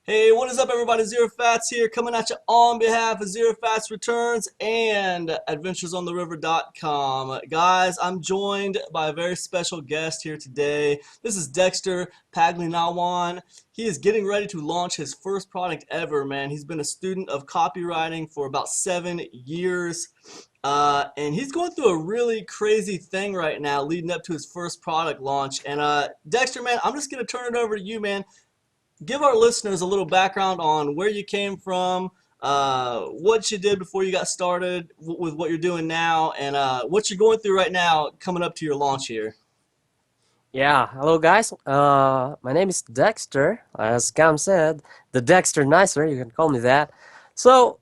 Hey, what is up, everybody? Zero Fats here, coming at you on behalf of Zero Fats Returns and AdventuresOnTheRiver.com. Guys, I'm joined by a very special guest here today. This is Dexter Paglinawan. He is getting ready to launch his first product ever, man. He's been a student of copywriting for about 7 years. And he's going through a really crazy thing right now leading up to his first product launch. And Dexter, man, I'm just going to turn it over to you, man. Give our listeners a little background on where you came from, what you did before you got started with what you're doing now, and what you're going through right now coming up to your launch here. Yeah, hello guys. My name is Dexter. As Cam said, the Dexter Nicer, you can call me that. So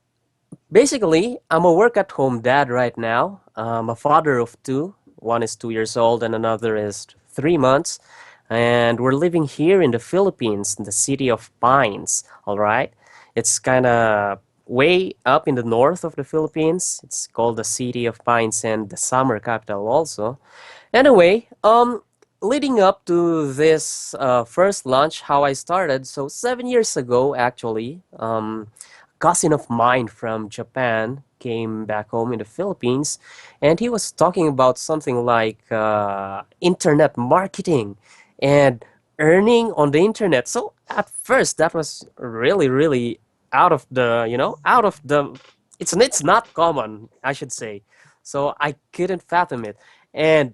basically, I'm a work-at-home dad right now. I'm a father of two. One is 2 years old and another is 3 months. And we're living here in the Philippines, in the city of Pines. All right, it's kind of way up in the north of the Philippines. It's called the City of Pines and the summer capital also. Anyway, leading up to this first launch, how I started. So 7 years ago, actually, a cousin of mine from Japan came back home in the Philippines, and he was talking about something like internet marketing and earning on the internet. So at first, that was really, really out of the, out of the. It's not common, I should say. So I couldn't fathom it, and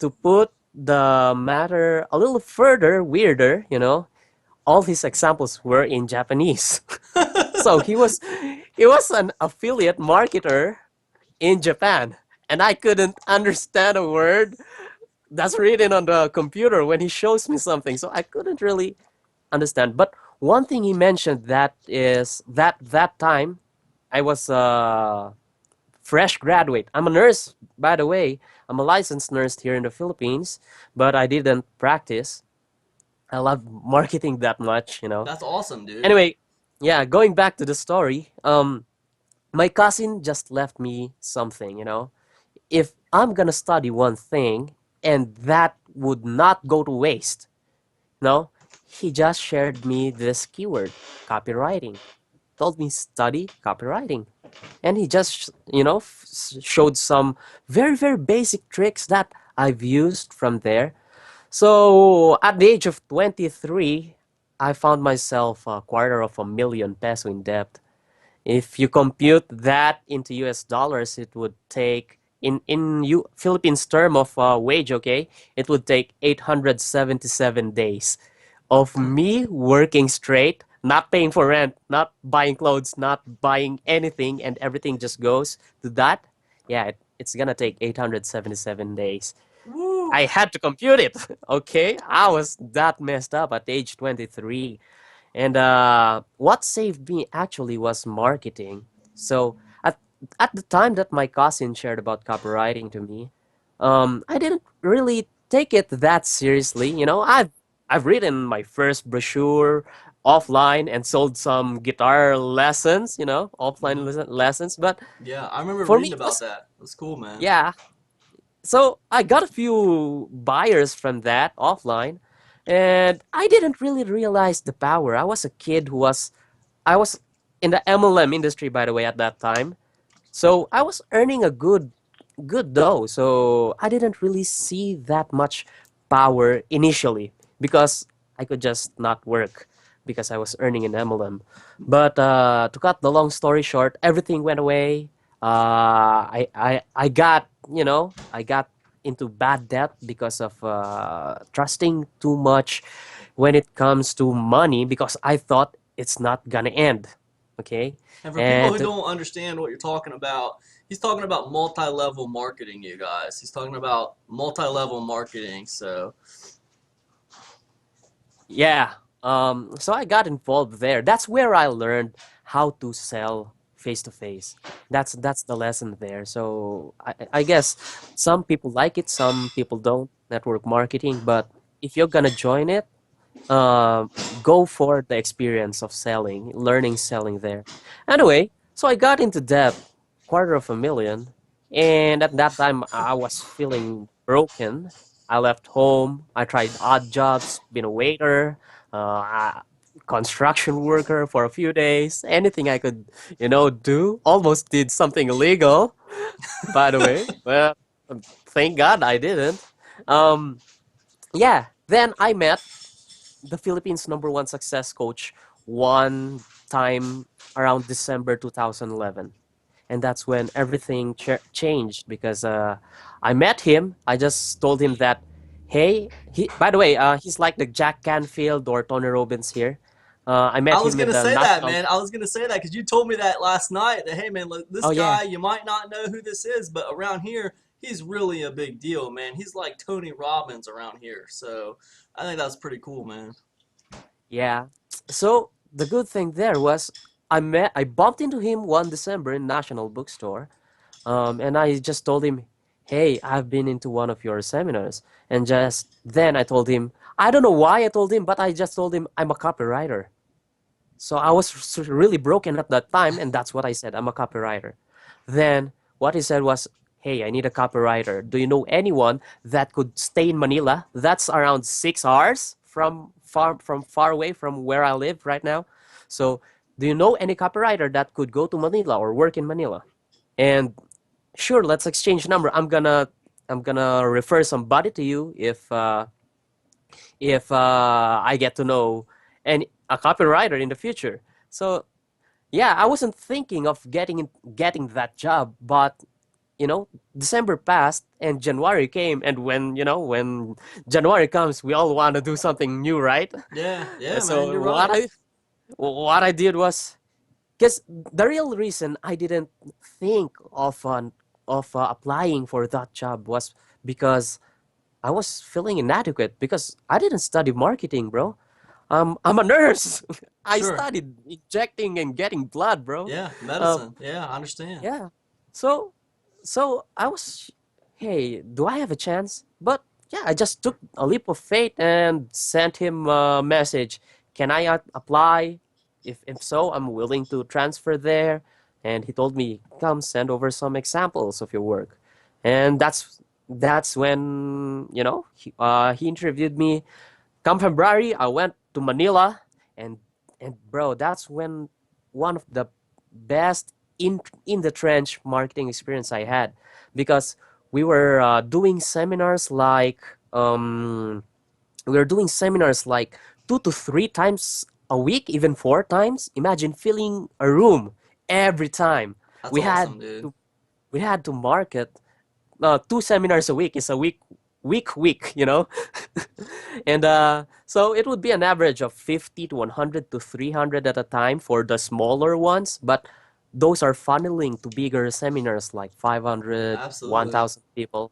to put the matter a little further weirder, all his examples were in Japanese. So he was an affiliate marketer in Japan, and I couldn't understand a word that's written on the computer when he shows me something. So I couldn't really understand. But one thing he mentioned that is that time I was fresh graduate. I'm a nurse, by the way. I'm a licensed nurse here in the Philippines, but I didn't practice. I love marketing that much. That's awesome, dude. Anyway, yeah, going back to the story, my cousin just left me something. If I'm gonna study one thing and that would not go to waste, no, he just shared me this keyword, copywriting. Told me study copywriting. And he just, showed some very, very basic tricks that I've used from there. So at the age of 23, I found myself a quarter of a million peso in debt. If you compute that into US dollars, it would take in Philippines term of wage, okay, it would take 877 days of me working straight, not paying for rent, not buying clothes, not buying anything, and everything just goes to that. Yeah, it's gonna take 877 days. Woo! I had to compute it. Okay, I was that messed up at age 23. And what saved me actually was marketing. So at the time that my cousin shared about copywriting to me, I didn't really take it that seriously. I've written my first brochure offline and sold some guitar lessons. Offline Mhm. lessons. But Yeah, I remember for reading me, it about was that. That's cool, man. yeah. So I got a few buyers from that offline, and I didn't really realize the power. I was in the MLM industry, by the way, at that time. So I was earning a good dough. So I didn't really see that much power initially because I could just not work because I was earning in MLM. But to cut the long story short, everything went away. I got into bad debt because of trusting too much when it comes to money because I thought it's not gonna end. Okay, And for people who and don't understand what you're talking about, he's talking about multi-level marketing, you guys. He's talking about multi-level marketing. So, yeah. So I got involved there. That's where I learned how to sell face to face. That's the lesson there. So I guess some people like it, some people don't. Network marketing, but if you're gonna join it, go for the experience of selling, learning selling there. Anyway, so I got into debt, quarter of a million, and at that time I was feeling broken. I left home. I tried odd jobs, been a waiter, uh, construction worker for a few days. Anything I could, do. Almost did something illegal, by the way. Well, thank God I didn't. Um, yeah. Then I met the Philippines' number one success coach one time around December 2011. And that's when everything changed because I met him. I just told him that, hey, by the way, he's like the Jack Canfield or Tony Robbins here. I I met was him in gonna the say that, national. man. I was gonna say that because you told me that last night. That hey, man, look, this Oh yeah, guy you might not know who this is, but around here he's really a big deal, man. He's like Tony Robbins around here, so I think that's pretty cool, man. yeah. So the good thing there was I bumped into him one December in National Bookstore. And I just told him, hey, I've been into one of your seminars. And just then I told him, I don't know why I told him, but I just told him I'm a copywriter. So I was really broken at that time, and that's what I said. I'm a copywriter. Then what he said was, hey, I need a copywriter. Do you know anyone that could stay in Manila? That's around 6 hours from far away from where I live right now. So do you know any copywriter that could go to Manila or work in Manila? And sure, let's exchange number. I'm gonna refer somebody to you if I get to know a copywriter in the future. So yeah, I wasn't thinking of getting that job, but December passed and January came, and when January comes, we all want to do something new, right? Yeah, yeah, man, So you're what right. I did was because the real reason I didn't think of applying for that job was because I was feeling inadequate because I didn't study marketing, bro. I'm a nurse. I Sure. studied injecting and getting blood, bro. Yeah, Um, medicine. Yeah, I understand. yeah. So, so I was, hey, do I have a chance? But yeah, I just took a leap of faith and sent him a message. Can I apply? If so, I'm willing to transfer there. And he told me, come send over some examples of your work. And that's when he interviewed me. Come February, I went to Manila, and bro, that's when one of the best in the trench marketing experience I had, because we were doing seminars like we were doing seminars like 2 to 3 times a week, even 4 times. Imagine filling a room every time. That's We had awesome, dude. to we had to market 2 seminars a week is a week. And so it would be an average of 50 to 100 to 300 at a time for the smaller ones, but those are funneling to bigger seminars like 500, Absolutely. 1,000 people.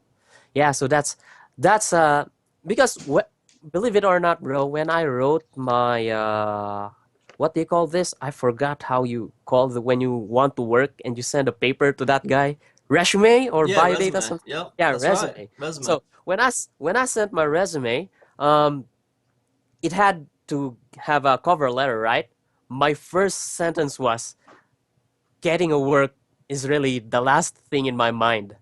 Yeah, so that's because believe it or not, bro, when I wrote my what do you call this? I forgot how you call the when you want to work and you send a paper to that guy, resume or Yeah, biodata resume. something. Yep, Yeah, that's right. resume. Resume. So when I sent my resume, it had to have a cover letter, right? My first sentence was, getting a work is really the last thing in my mind.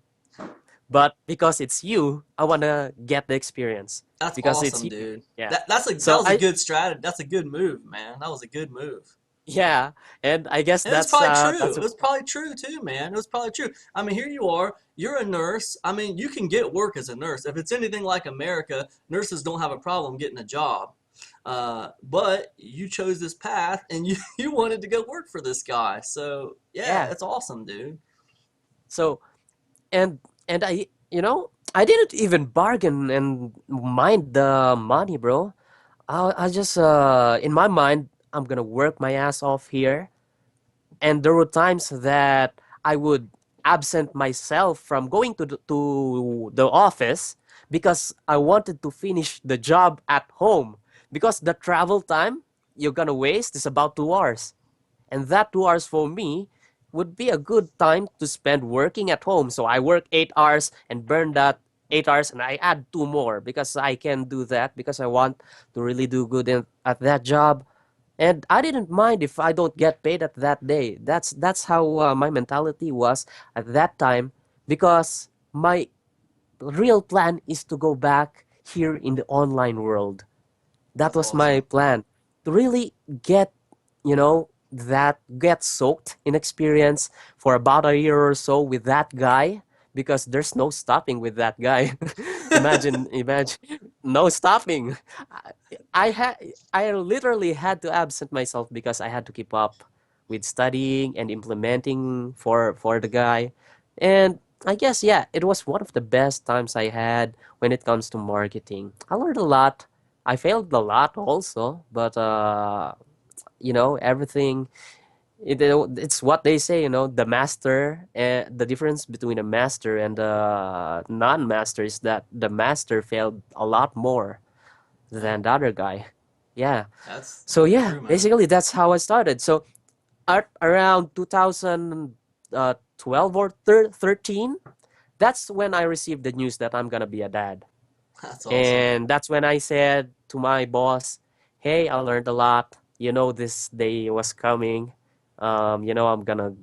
But because it's you, I want to get the experience That's because it's awesome, you. dude. Yeah. That So was a good strategy. That's a good move, man. That was a good move. yeah, and I guess And it was that's probably uh true. that's It was probably true too, man. It was probably true. I mean, here you are. You're a nurse. I mean, you can get work as a nurse. If it's anything like America, nurses don't have a problem getting a job. But you chose this path, and you you wanted to go work for this guy. So yeah, yeah. it's awesome, dude. So and I didn't even bargain and mind the money, bro. I just in my mind I'm gonna work my ass off here, and there were times that I would absent myself from going to the office because I wanted to finish the job at home, because the travel time you're gonna waste is about 2 hours, and that 2 hours for me would be a good time to spend working at home. So I work 8 hours and burn that 8 hours, and I add two more because I can do that because I want to really do good at that job. And I didn't mind if I don't get paid at that day. That's how my mentality was at that time, because my real plan is to go back here in the online world. That That's was my awesome. plan. to really get, get soaked in experience for about a year or so with that guy, because there's no stopping with that guy. Imagine, no stopping. I, I had, I literally had to absent myself because I had to keep up with studying and implementing for the guy. And I guess, yeah, it was one of the best times I had when it comes to marketing. I learned a lot. I failed a lot also, but everything, it's what they say, the master, the difference between a master and a non-master is that the master failed a lot more Yeah, than the other guy. Yeah. that's So yeah, true, man. basically that's how I started. So at around 2012 or 13, that's when I received the news that I'm gonna be a dad. That's awesome. And that's when I said to my boss, "Hey, I learned a lot. This day was coming. I'm gonna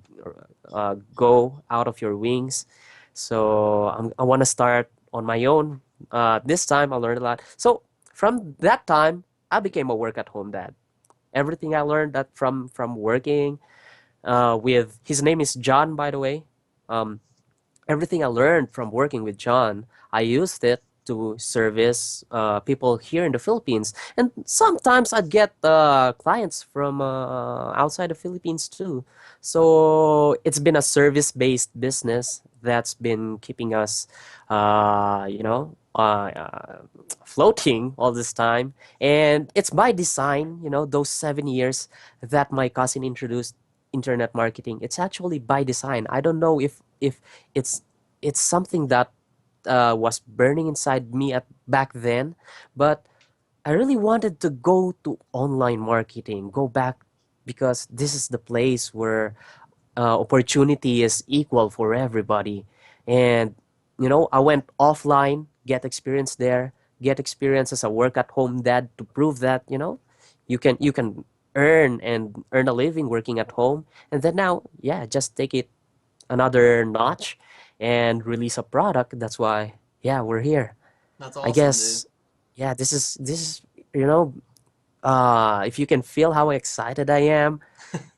go out of your wings. So I want to start on my own. This time I learned a lot. So from that time, I became a work at home dad. Everything I learned that from working with his name is John, by the way. Um, Everything I learned from working with John, I used it to service people here in the Philippines. And sometimes I'd get clients from outside the Philippines too. So it's been a service-based business that's been keeping us, floating all this time. And it's by design, those 7 years that my cousin introduced internet marketing. It's actually by design. I don't know if it's it's something that was burning inside me at back then, but I really wanted to go to online marketing, go back, because this is the place where opportunity is equal for everybody. And I went offline, get experience there, get experience as a work at home dad to prove that you can earn a living working at home. And then now, yeah, just take it another notch and release a product. That's why, yeah, we're here. That's I awesome, dude. guess, yeah, this is you know if you can feel how excited I am,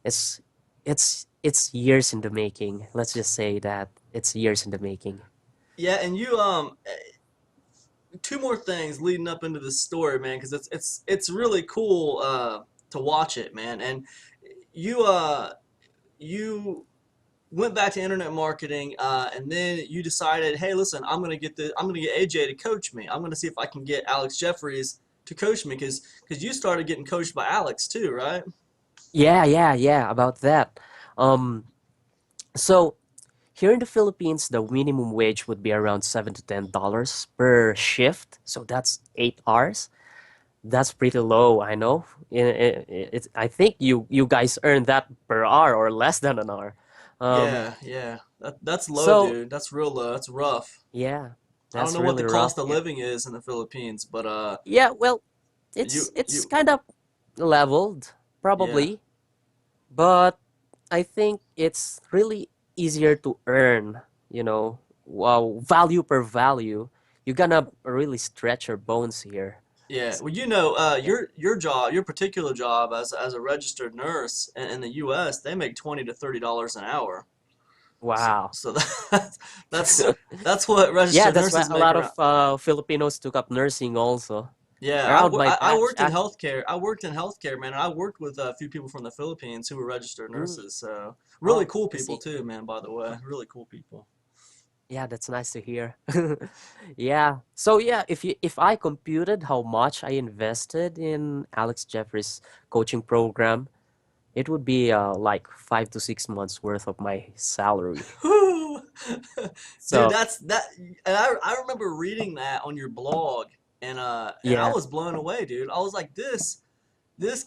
it's it's years in the making. Let's just say that it's years in the making. Yeah, and you two more things leading up into this story, man, because it's really cool to watch it, man. And you went back to internet marketing, and then you decided, hey, listen, I'm gonna get AJ to coach me. I'm gonna see if I can get Alex Jeffries to coach me, because you started getting coached by Alex too, right? Yeah, about that. Um, so here in the Philippines, the minimum wage would be around $7 to $10 per shift. So that's 8 hours. That's pretty low, I know. I think you guys earn that per hour or less than an hour. Um, Yeah. That's low, so dude. That's real low. That's rough. yeah, I don't that's know what the really cost rough. of Yeah, living is in the Philippines, but yeah. Well, you it's you kind of leveled yeah. probably, but I think it's really easier to earn. Wow, value per value. You're gonna really stretch your bones here. Yeah, S- well, you know, Yeah. your job, your particular job as a registered nurse in the U.S., they make $20 to $30 an hour. So, Wow. so that's that's what Yeah, registered that's why nurses a make lot around. of Filipinos took up nursing also. Yeah, Around my I batch, worked in healthcare. I worked in healthcare, man. And I worked with a few people from the Philippines who were registered mm, nurses. So really oh, cool I people see. too, man. By the way, really cool people. Yeah, that's nice to hear. Yeah. So yeah, if I computed how much I invested in Alex Jeffrey's coaching program, it would be like 5 to 6 months worth of my salary. Dude, So and I remember reading that on your blog, and I yeah, was blown away, dude. I was like, this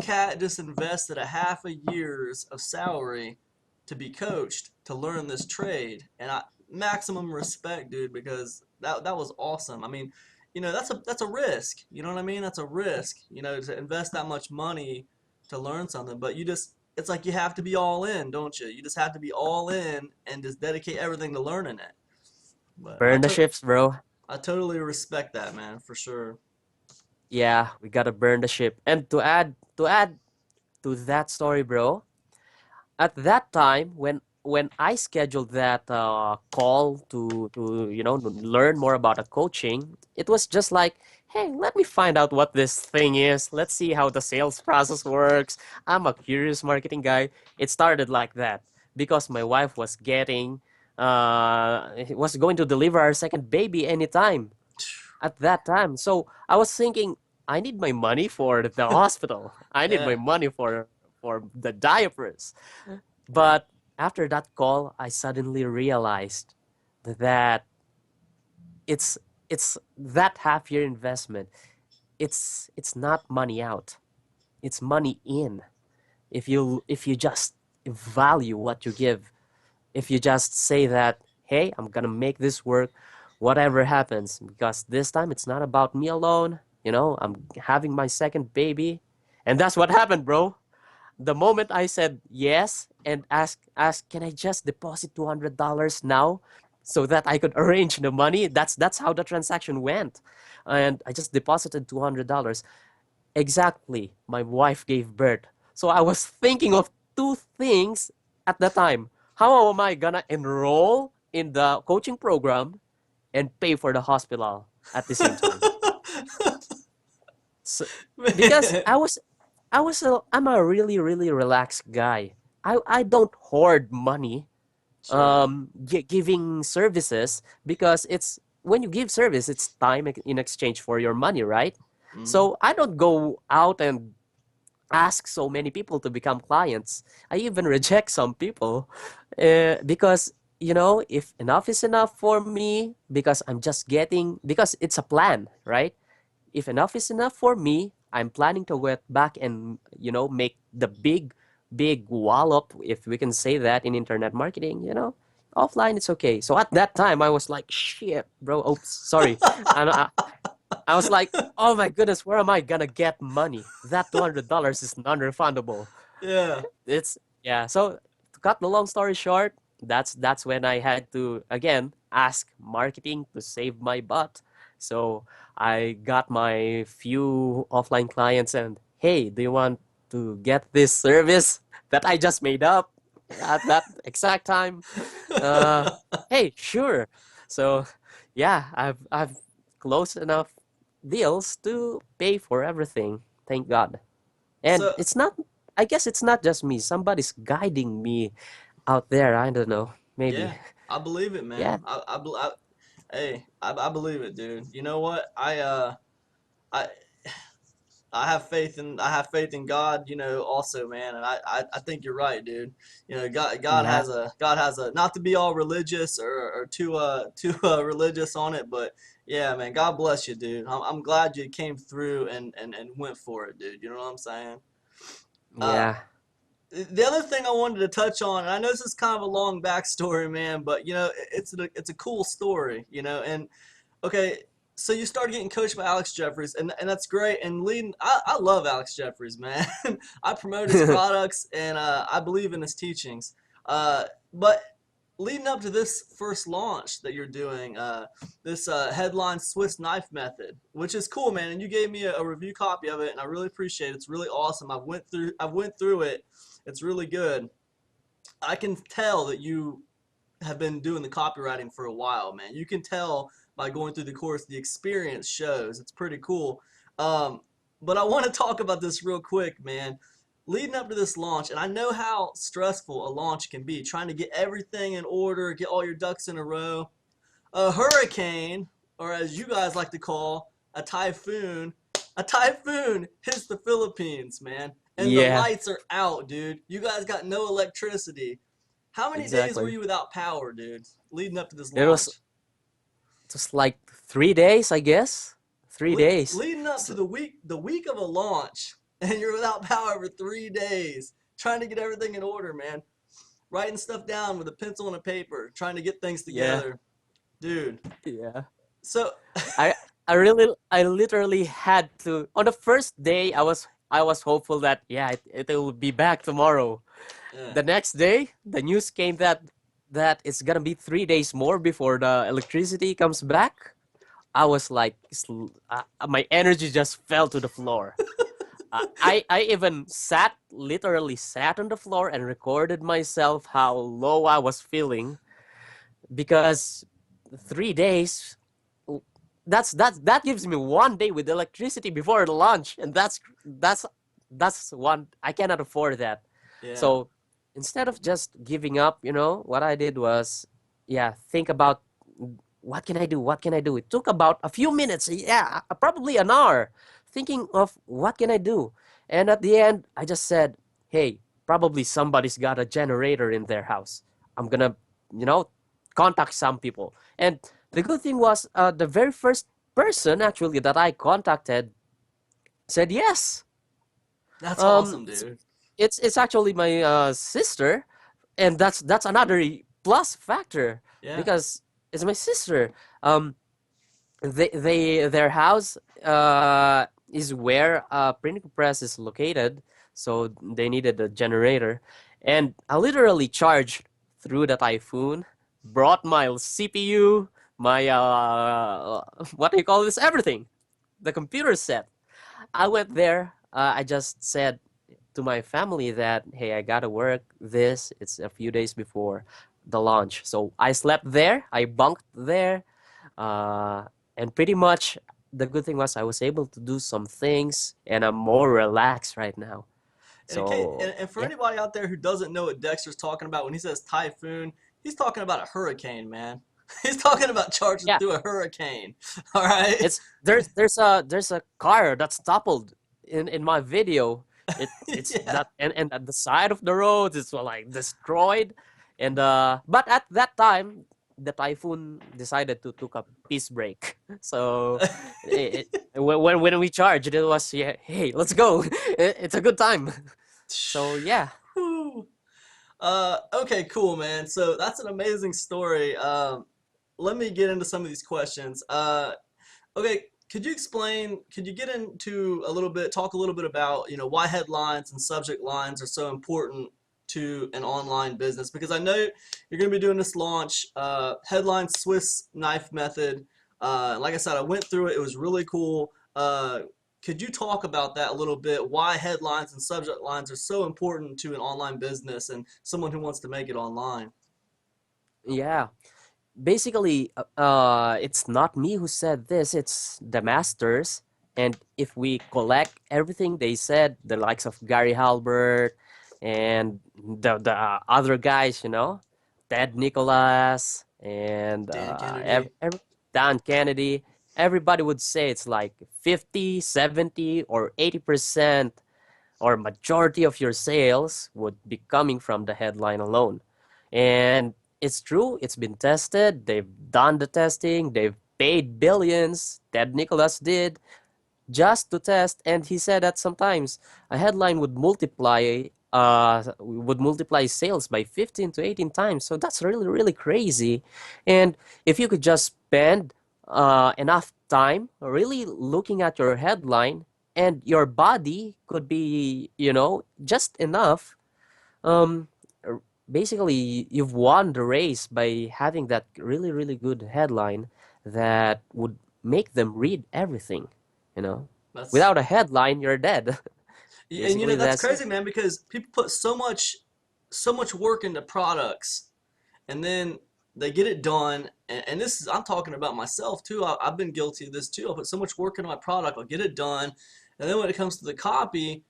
cat just invested a half a year's of salary to be coached to learn this trade, and I maximum respect, dude, because that was awesome. I mean, that's a risk. You know what I mean? That's a risk. To invest that much money to learn something, but it's like you have to be all in, don't you? You just have to be all in and just dedicate everything to learning it. But burn the ships, bro. I totally respect that, man, for sure. Yeah, we gotta burn the ship. And to add to add to that story, bro, at that time when I scheduled that call to learn more about the coaching, it was just like, hey, let me find out what this thing is. Let's see how the sales process works. I'm a curious marketing guy. It started like that because my wife was going to deliver our second baby anytime at that time. So I was thinking, I need my money for the hospital. I need my Yeah. money for the diapers. But after that call, I suddenly realized that it's it's that half year investment. It's not money out. It's money in. If you just value what you give, if you just say that, hey, I'm gonna make this work, whatever happens, because this time it's not about me alone. I'm having my second baby, and that's what happened, bro. The moment I said yes and ask, can I just deposit $200 now so that I could arrange the money? That's how the transaction went, and I just deposited $200. Exactly, my wife gave birth. So I was thinking of two things at the time. How am I gonna enroll in the coaching program and pay for the hospital at the same time? So, because Man. I'm a really really relaxed guy. I don't hoard money Sure. giving services, because it's when you give service, it's time in exchange for your money, right? Hmm. So I don't go out and ask so many people to become clients. I even reject some people because if enough is enough for me, because because it's a plan, right? If enough is enough for me, I'm planning to get back and make the big wallop, if we can say that in internet marketing. Offline it's okay. So at that time I was like, shit, bro. Oops, sorry. And I was like, oh my goodness, where am I gonna get money? That $200 is non-refundable. Yeah. It's yeah. So to cut the long story short, that's when I had to again ask marketing to save my butt. So I got my few offline clients and, hey, do you want to get this service that I just made up at that exact time? Uh, hey, sure. So yeah, I've closed enough deals to pay for everything. Thank God. And So it's not, I guess it's not just me. Somebody's guiding me out there. I don't know. Maybe. yeah, I believe it, Yeah. man. Hey, I believe it, dude. You know what? I I have faith in God, also, man, and I think you're right, dude. Yeah. God has a, not to be all religious or too too religious on it, but yeah, man, God bless you, dude. I'm glad you came through and went for it, dude. You know what I'm saying? Uh, Yeah. the other thing I wanted to touch on, and I know this is kind of a long backstory, man, but it's a cool story, and okay, so you started getting coached by Alex Jeffries, and that's great. And leading, I love Alex Jeffries, man. I promote his products, and I believe in his teachings. But leading up to this first launch that you're doing, this headline Swiss knife method, which is cool, man. And you gave me a review copy of it, and I really appreciate it. It's really awesome. I've went through it. It's really good. I can tell that you have been doing the copywriting for a while, man. You can tell by going through the course, the experience shows. It's pretty cool. Um, but I want to talk about this real quick, man. Leading up to this launch, and I know how stressful a launch can be, trying to get everything in order, get all your ducks in a row. A hurricane, or as you guys like to call a typhoon hits the Philippines, man. And the Yeah. lights are out, dude. You guys got no electricity. How many days were Exactly. you without power, dude, leading up to this It was launch? just like 3 days, I guess. Three days. Leading up to So, the week of a launch, and you're without power for 3 days, trying to get everything in order, man. Writing stuff down with a pencil and a paper, trying to get things yeah. together, dude. Yeah. So, I I literally had to, on the first day I was hopeful that, yeah, it will be back tomorrow. yeah. The next day, the news came that it's gonna be 3 days more before the electricity comes back. I was like, my energy just fell to the floor. I even literally sat on the floor and recorded myself how low I was feeling because 3 days, that gives me 1 day with electricity before lunch, and that's one I cannot afford that. Yeah. So instead of just giving up, what I did was, yeah, think about what can I do? What can I do? It took about a few minutes, yeah, probably an hour, thinking of what can I do. And at the end, I just said, "Hey, probably somebody's got a generator in their house. I'm gonna, you know, contact some people." And the good thing was, the very first person actually that I contacted said yes. That's Um, awesome, it's dude. it's actually my sister, and that's another plus factor Yeah. because it's my sister. Um, their house is where a printing press is located, so they needed a generator, and I literally charged through the typhoon, brought my CPU, my what do you call this, everything, the computer set. I went there. I just said to my family that, hey, I gotta work this. It's a few days before the launch, so I slept there. I bunked there, uh, and pretty much the good thing was I was able to do some things, and I'm more relaxed right now. And, okay, So and for yeah, anybody out there who doesn't know what Dexter's talking about when he says typhoon, he's talking about a hurricane, man. He's talking about charging yeah. through a hurricane. All right. It's there's a car that's toppled in my video. It's Yeah. that, and at the side of the road it's like destroyed, and but at that time the typhoon decided to took a peace break. So when we charged, it was, yeah, hey, let's go. It's a good time. So yeah. Whew. Okay, cool, man. So that's an amazing story. Let me get into some of these questions. Okay, could you get into a little bit, talk a little bit about, why headlines and subject lines are so important to an online business? Because I know you're going to be doing this launch, headline Swiss knife method. Like I said, I went through it. It was really cool. Could you talk about that a little bit? Why headlines and subject lines are so important to an online business and someone who wants to make it online? Yeah, basically, it's not me who said this, it's the masters. And if we collect everything they said, the likes of Gary Halbert and the other guys, Ted Nicholas and Dan Kennedy. Dan Kennedy, everybody would say it's like 50, 70, or 80% or majority of your sales would be coming from the headline alone. And it's true, it's been tested, they've done the testing, they've paid billions, Ted Nicholas did, just to test, and he said that sometimes a headline would multiply sales by 15 to 18 times. So that's really really crazy. And if you could just spend enough time really looking at your headline, and your body could be, just enough, um r- basically you've won the race by having that really really good headline that would make them read everything, you know That's without a headline you're dead. And Basically that's that's it. crazy, man, because people put so much work into products, and then they get it done. And this is, I'm talking about myself too. I've been guilty of this too. I put so much work into my product, I'll get it done, and then when it comes to the copy,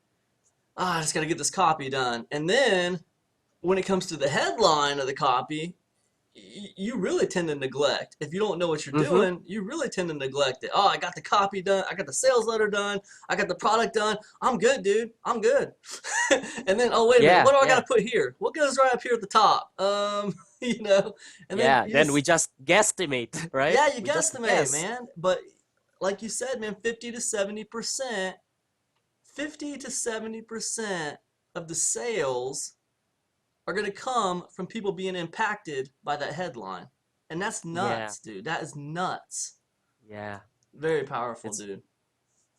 I just got to get this copy done. And then when it comes to the headline of the copy, you really tend to neglect. If you don't know what you're Mm-hmm. doing, you really tend to neglect it. Oh, I got the copy done. I got the sales letter done. I got the product done. I'm good, dude. I'm good. And then, oh, wait a minute. Yeah, What do I got yeah, to put here? What goes right up here at the top? And then yeah, you then we just, just guesstimate, right? yeah, you We just guesstimate, guess. man. But like you said, man, 50 to 70% of the sales are going to come from people being impacted by that headline. And that's Yeah, nuts, dude. That is nuts. yeah. Very powerful, it's dude.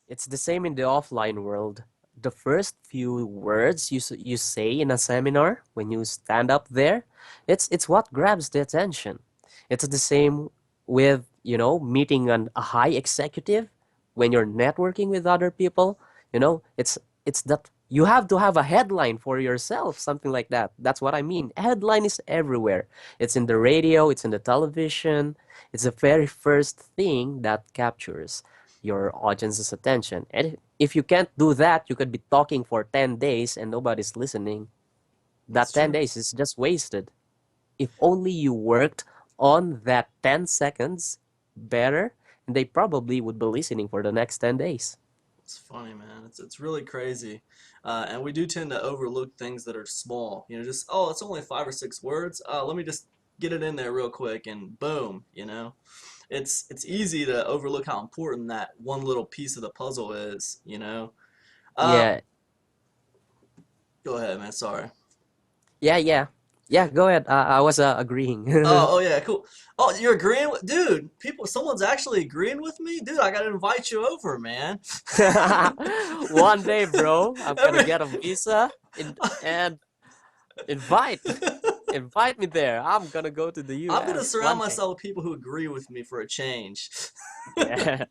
It's the same in the offline world. The first few words you say in a seminar when you stand up there, it's what grabs the attention. It's the same with, meeting a high executive when you're networking with other people. It's It's that you have to have a headline for yourself, something like that. That's what I mean. Headline is everywhere. It's in the radio, it's in the television. It's the very first thing that captures your audience's attention. And if you can't do that, you could be talking for 10 days and nobody's listening. That's That 10 true. days is just wasted. If only you worked on that 10 seconds better, they probably would be listening for the next 10 days. It's funny, man. It's really crazy, and we do tend to overlook things that are small. Just oh, it's only 5 or 6 words. Let me just get it in there real quick, and boom. It's easy to overlook how important that one little piece of the puzzle is. Uh, Yeah, Go ahead, man. Sorry. yeah. Yeah, go ahead. I was agreeing. Oh, yeah, cool. Oh, you're agreeing with, dude. Someone's actually agreeing with me, dude. I gotta invite you over, man. One day, bro, I'm gonna Every, get a visa and invite invite me there. I'm gonna go to the I'm gonna US surround one day. myself with people who agree with me for a change. Yeah.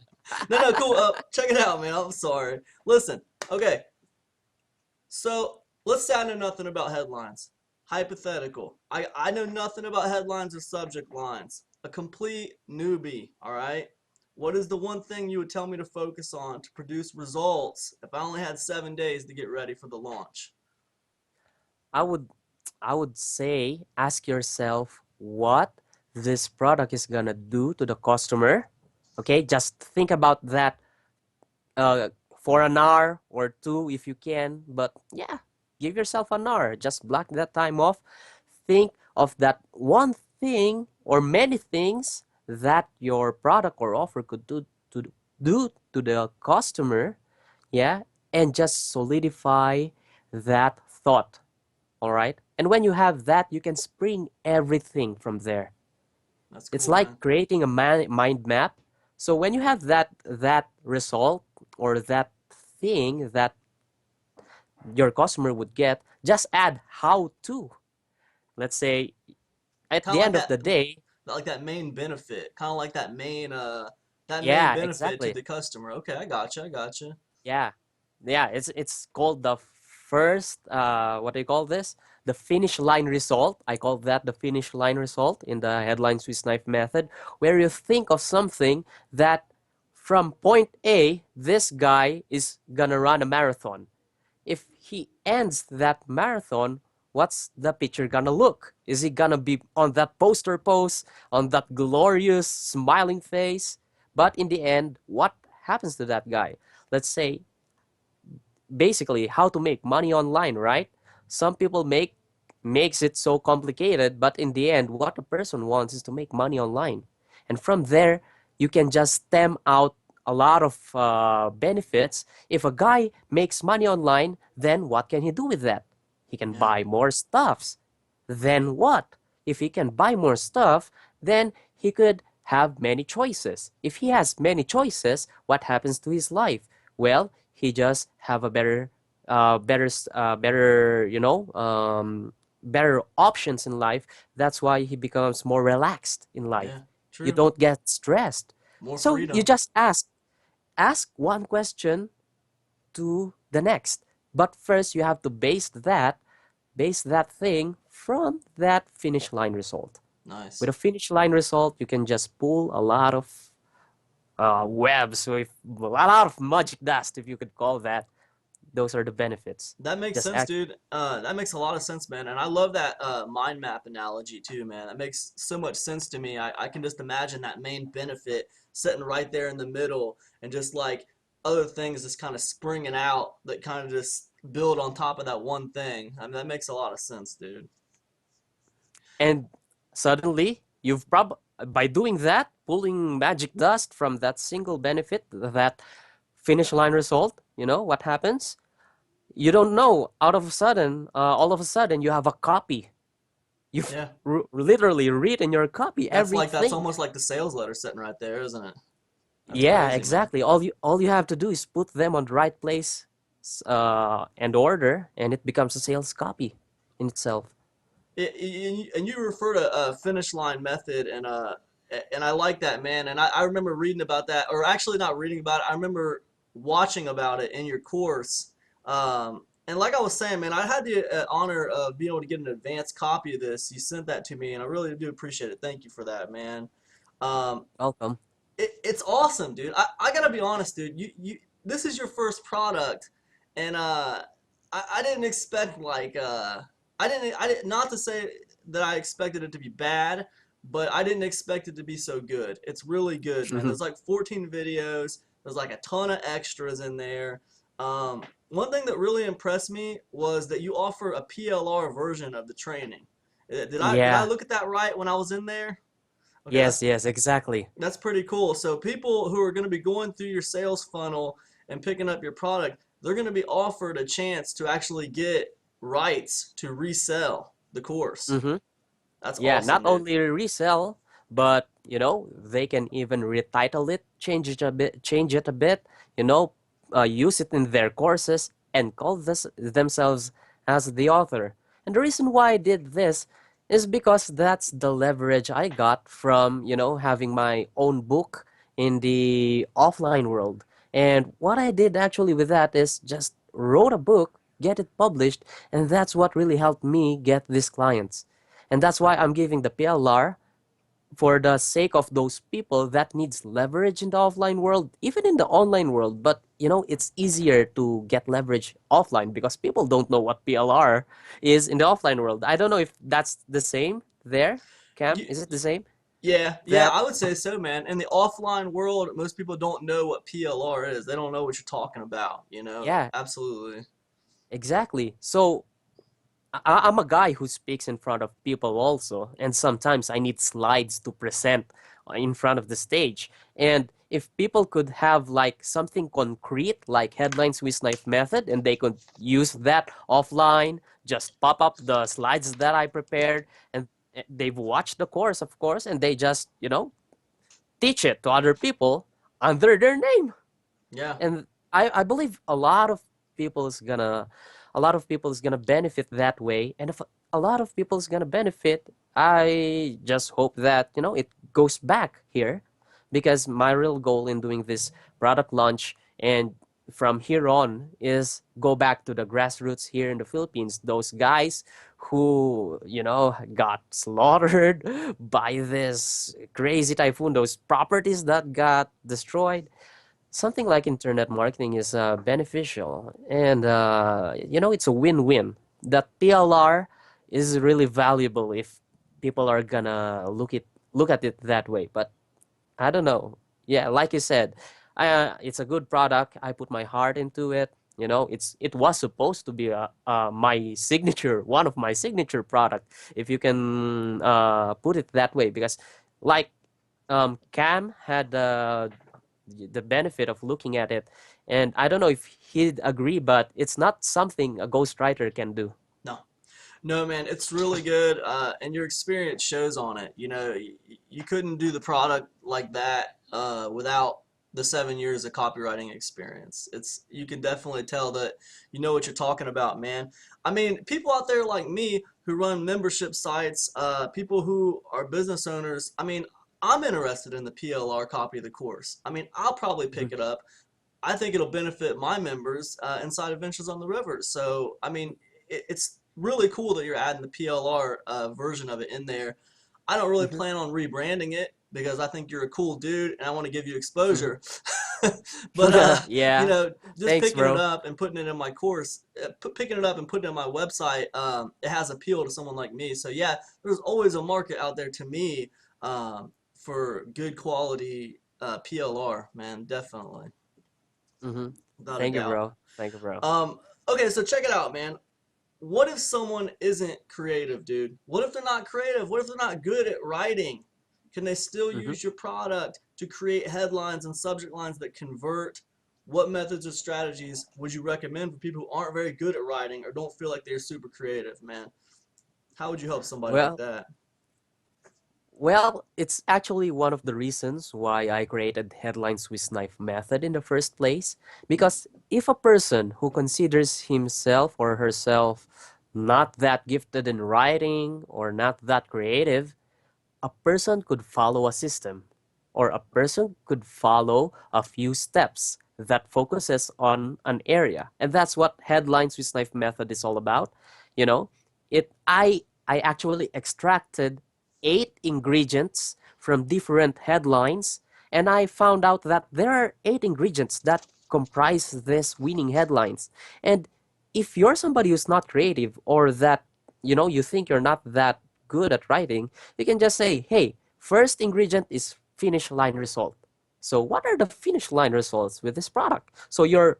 No, no, cool. Check it out, man. I'm sorry. Listen, okay. So let's say I know nothing about headlines. Hypothetical. I know nothing about headlines or subject lines. A complete newbie, all right? What is the one thing you would tell me to focus on to produce results if I only had 7 days to get ready for the launch? I would I would say ask yourself what this product is gonna do to the customer. Okay, just think about that uh, for an hour or two if you can. But yeah, give yourself an hour. Just block that time off. Think of that one thing or many things that your product or offer could to do to the customer. Yeah, and just solidify that thought. All right. And when you have that, you can spring everything from there. That's It's cool, like man. creating a mind map. So when you have that result or that thing that your customer would get, just add how to. Let's say at Kind of the end of the day, like that main benefit, kind of like that main yeah, benefit to exactly. the customer. Okay, I gotcha, I gotcha. Yeah. Yeah, it's called the first what do you call this? The finish line result. I call that the finish line result in the headline Swiss knife method, where you think of something that from point A, this guy is gonna run a marathon. If he ends that marathon, what's the picture gonna look? Is he gonna be on that poster pose, on that glorious smiling face? But in the end, what happens to that guy? Let's say basically how to make money online, right? Some people makes it so complicated, but in the end, what a person wants is to make money online. And from there, you can just stem out a lot of benefits. If a guy makes money online, then what can he do with that? He can Yeah, buy more stuffs. Then what? If he can buy more stuff, then he could have many choices. If he has many choices, what happens to his life? Well, he just have a better, better options in life. That's why he becomes more relaxed in life. yeah, You true. don't get stressed. More So you freedom. just ask one question to the next. But first, you have to base that thing from that finish line result. With Nice. a finish line result, you can just pull a lot of webs with a lot of magic dust, if you could call that. Those are the benefits. That makes Just sense, act. dude. That makes a lot of sense, man. And I love that mind map analogy too, man. That makes so much sense to me. I can just imagine that main benefit sitting right there in the middle and just like other things just kind of springing out that kind of just build on top of that one thing. I mean, that makes a lot of sense, dude. And suddenly, you've by doing that, pulling magic dust from that single benefit, that finish line result, what happens? You don't know. All of a sudden, you have a copy. You've Yeah. literally read in your copy That's everything. almost like the sales letter sitting right there, isn't it? That's Yeah, crazy, man. exactly. All you have to do is put them on the right place, and order, and it becomes a sales copy in itself. And you refer to a finish line method, and I like that, man. And I remember reading about that, or actually not reading about it. I remember watching about it in your course. And like I was saying, man, I had the honor of being able to get an advanced copy of this. You sent that to me, and I really do appreciate it. Thank you for that, man. Um, Welcome. it's awesome, dude. I gotta be honest, dude. This is your first product, and I didn't expect I didn't not to say that I expected it to be bad, but I didn't expect it to be so good. It's really good, man. Hmm. There's like 14 videos. There's like a ton of extras in there. One thing that really impressed me was that you offer a PLR version of the training. Did I Yeah. look at that right when I was in there? Okay, Yes, yes, exactly. that's pretty cool. So people who are going to be going through your sales funnel and picking up your product, they're going to be offered a chance to actually get rights to resell the course. Hmm. That's Yeah, not awesome, dude. only resell, but they can even retitle it, change it a bit, use it in their courses and call themselves as the author. And the reason why I did this is because that's the leverage I got from, having my own book in the offline world. And what I did actually with that is just wrote a book, get it published, and that's what really helped me get these clients. And that's why I'm giving the PLR for the sake of those people that needs leverage in the offline world, even in the online world. But it's easier to get leverage offline because people don't know what PLR is in the offline world. I don't know if that's the same there, Cam. You, Is it the same? yeah, That I would say so, man. In the offline world, most people don't know what PLR is. They don't know what you're talking about, you know? yeah, Absolutely. exactly. So I'm a guy who speaks in front of people also, and sometimes I need slides to present in front of the stage. And if people could have like something concrete, like headlines with knife method, and they could use that offline, just pop up the slides that I prepared, and they've watched the course, of course, and they just teach it to other people under their name. Yeah. And I believe a lot of people is gonna benefit that way. And if a lot of people is gonna benefit, I just hope that it goes back here, because my real goal in doing this product launch and from here on is go back to the grassroots here in the Philippines, those guys who got slaughtered by this crazy typhoon, those properties that got destroyed. Something like internet marketing is beneficial, and it's a win-win. That PLR is really valuable if people are gonna look at it that way. But I don't know. Yeah, like you said, it's a good product. I put my heart into it. It was supposed to be my signature, one of my signature product, if you can put it that way. Because like Cam had the benefit of looking at it, and I don't know if he'd agree, but it's not something a ghostwriter can do. No. No, man, it's really good, and your experience shows on it. You couldn't do the product like that without the 7 years of copywriting experience. You can definitely tell that you know what you're talking about, man. I mean, people out there like me who run membership sites, people who are business owners. I mean, I'm interested in the PLR copy of the course. I mean, I'll probably Mhm. pick it up. I think it'll benefit my members inside Adventures on the River. So, I mean, it's really cool that you're adding the PLR version of it in there. I don't really Mhm. plan on rebranding it because I think you're a cool dude and I want to give you Mhm. exposure. But Yeah. just Thanks, picking it bro. up and putting it in my course, picking it up and putting it on my website, it has appeal to someone like me. So yeah, there's always a market out there to me for good quality PLR, man, definitely. Hmm. Without a Thank you, doubt. bro. Thank you, bro. Um, okay, so check it out, man. What if someone isn't creative, dude? What if they're not creative? What if they're not good at writing? Can they still Hmm. use your product to create headlines and subject lines that convert? What methods or strategies would you recommend for people who aren't very good at writing or don't feel like they're super creative, man? How would you help somebody like Well, that? it's actually one of the reasons why I created Headlines with Knife method in the first place. Because if a person who considers himself or herself not that gifted in writing or not that creative, a person could follow a system, or a person could follow a few steps that focuses on an area. And that's what headline Swiss knife method is all about. You know, I actually extracted 8 ingredients from different headlines, and I found out that there are 8 ingredients that comprise this winning headlines. And if you're somebody who's not creative, or that you think you're not that good at writing, you can just say, hey, first ingredient is finish line result. So what are the finish line results with this product? So you're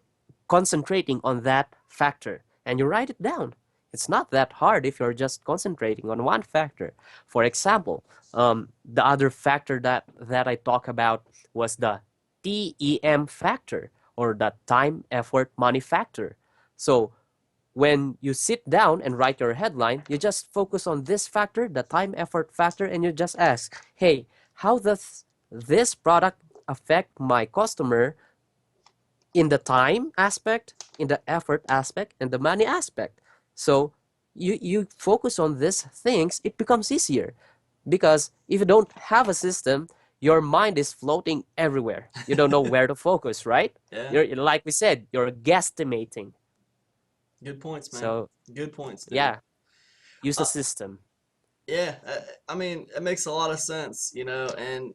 concentrating on that factor and you write it down. It's not that hard if you're just concentrating on one factor. For example, the other factor that I talk about was the TEM factor, or the time, effort, money factor. So when you sit down and write your headline, you just focus on this factor, the time, effort factor, and you just ask, hey, how does this product affect my customer in the time aspect, in the effort aspect, and the money aspect? So you focus on these things, it becomes easier. Because if you don't have a system, your mind is floating everywhere. You don't know where to focus, right? Yeah. You're, like we said, you're guesstimating. Good points, man. So Good points, dude. yeah, use a Uh, system. yeah, I mean, it makes a lot of sense, and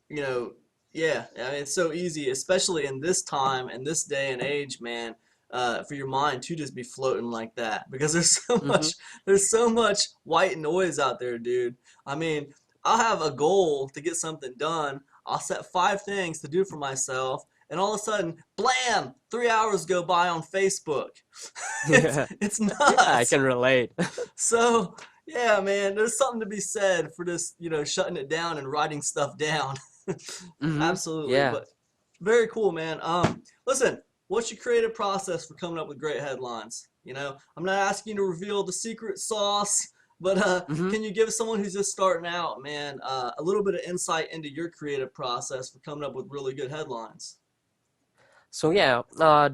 you know, yeah, I mean, it's so easy, especially in this time and this day and age, man, for your mind to just be floating like that because Mm-hmm. there's so much white noise out there, dude. I mean, I'll have a goal to get something done. I'll set 5 things to do for myself, and all of a sudden, blam, 3 hours go by on Facebook. it's Yeah, it's yeah, I nuts. can relate. So yeah, man, there's something to be said for just shutting it down and writing stuff down. Mm-hmm. Absolutely, Yeah. but very cool, man. Listen, what's your creative process for coming up with great headlines? I'm not asking you to reveal the secret sauce, but Mm-hmm. can you give someone who's just starting out, man, a little bit of insight into your creative process for coming up with really good headlines? So yeah,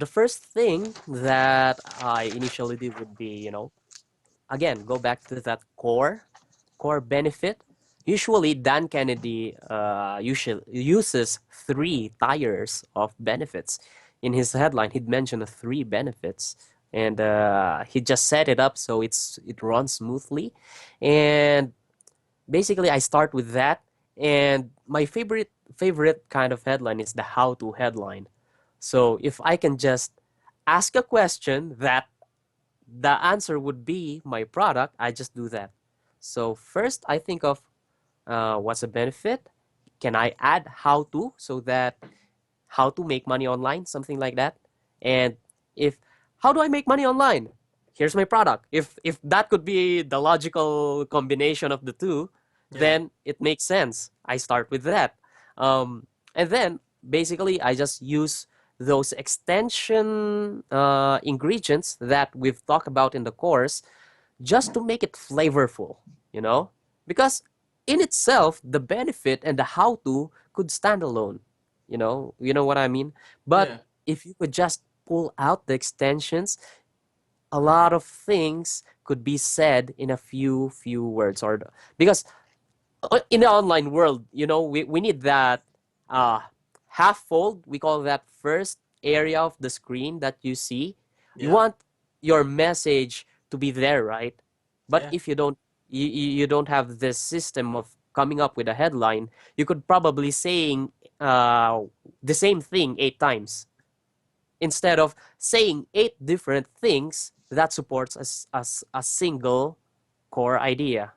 the first thing that I initially did would be, again, go back to that core benefit. Usually, Dan Kennedy usually uses 3 tiers of benefits. In his headline, he'd mention 3 benefits, and he just set it up so it runs smoothly. And basically, I start with that. And my favorite kind of headline is the how-to headline. So if I can just ask a question that the answer would be my product, I just do that. So first, I think of what's the benefit? Can I add how to, so that how to make money online, something like that? And if how do I make money online? Here's my product. If that could be the logical combination of the two, Yeah, then it makes sense. I start with that. And then basically I just use those extension ingredients that we've talked about in the course, just to make it flavorful, you know? Because in itself, the benefit and the how to could stand alone. You know what I mean? But yeah, if you could just pull out the extensions, a lot of things could be said in a few words. Or because in the online world, we need that uh half fold. We call that first area of the screen that you see. You yeah, want your message to be there, right? But yeah. if you don't have this system of coming up with a headline, you could probably saying uh the same thing 8 times, instead of saying 8 different things that supports a single core idea.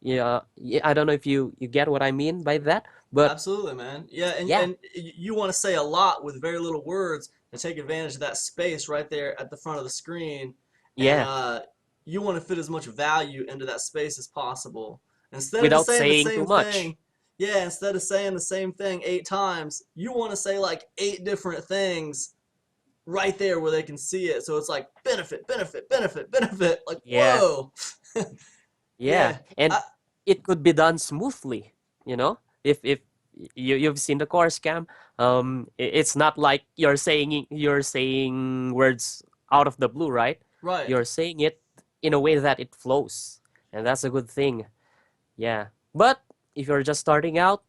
Yeah, yeah, I don't know if you get what I mean by that, but Absolutely, man. Yeah, and yeah, you want to say a lot with very little words and take advantage of that space right there at the front of the screen, and yeah, you want to fit as much value into that space as possible. Instead of just without saying the saying too same much. thing, yeah, instead of saying the same thing 8 times, you want to say like 8 different things right there where they can see it. So it's like benefit, benefit, benefit, benefit. Like Yeah, whoa, yeah, yeah, and I, it could be done smoothly. If you've seen the core scam, it's not like you're saying words out of the blue, right? right. You're saying it in a way that it flows, and that's a good thing. Yeah. But if you're just starting out,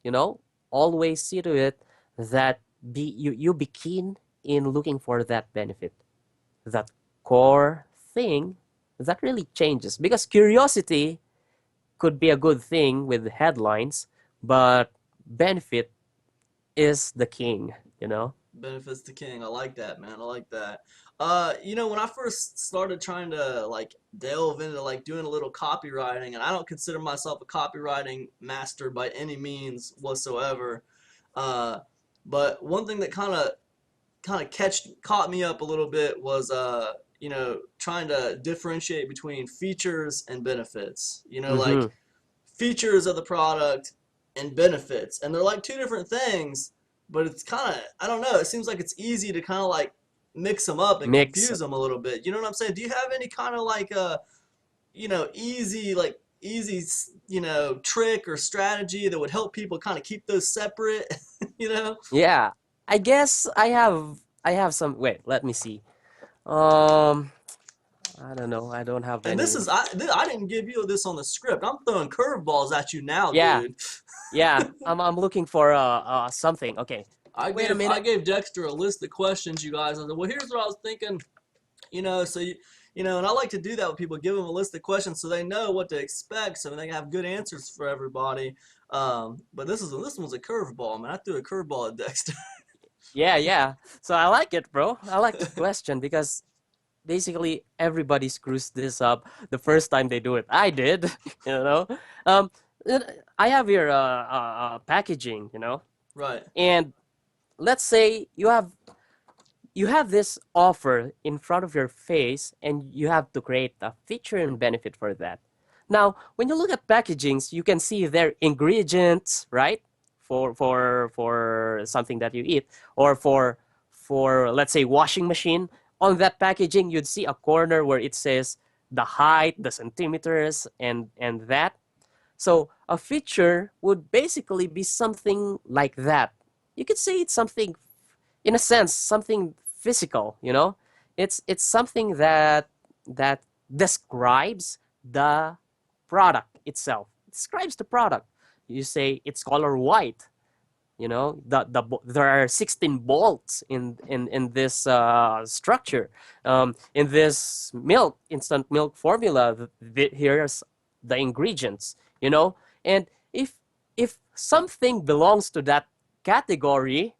always see to it that you be keen in looking for that benefit, that core thing that really changes. Because curiosity could be a good thing with headlines, but benefit is the king, you know? Benefits the king. I like that, man. I like that. When I first started trying to like delve into like doing a little copywriting, and I don't consider myself a copywriting master by any means whatsoever. Uh, but one thing that kind of caught me up a little bit was trying to differentiate between features and benefits. Like Mm-hmm. features of the product and benefits, and they're like two different things, but it's kind of, I don't know, it seems like it's easy to kind of like mix them up and Mix. confuse them a little bit. You know what I'm saying? Do you have any kind of like easy trick or strategy that would help people kind of keep those separate? you know Yeah. I guess I have some wait, let me see. Um I don't know. I don't have and this any. is I didn't give you this on the script. I'm throwing curveballs at you now, Yeah. dude. Yeah. I'm looking for something. Okay. I Wait a gave I minute. gave Dexter a list of questions, you guys. I said, well, here's what I was thinking. So and I like to do that with people, give them a list of questions so they know what to expect, so they can have good answers for everybody. But this one's a curveball, man. I threw a curveball at Dexter. Yeah, yeah. So I like it, bro. I like the question because basically everybody screws this up the first time they do it. I did, you know. Um, I have here packaging, right. and let's say you have this offer in front of your face and you have to create a feature and benefit for that. Now, when you look at packagings, you can see their ingredients, right? For something that you eat, or for let's say washing machine. On that packaging, you'd see a corner where it says the height, the centimeters, and that. So a feature would basically be something like that. You could say it's something, in a sense, something physical. It's something that describes the product itself. It describes the product. You say it's color white. There are 16 bolts in this structure. In this instant milk formula, here's the ingredients. And if something belongs to that category,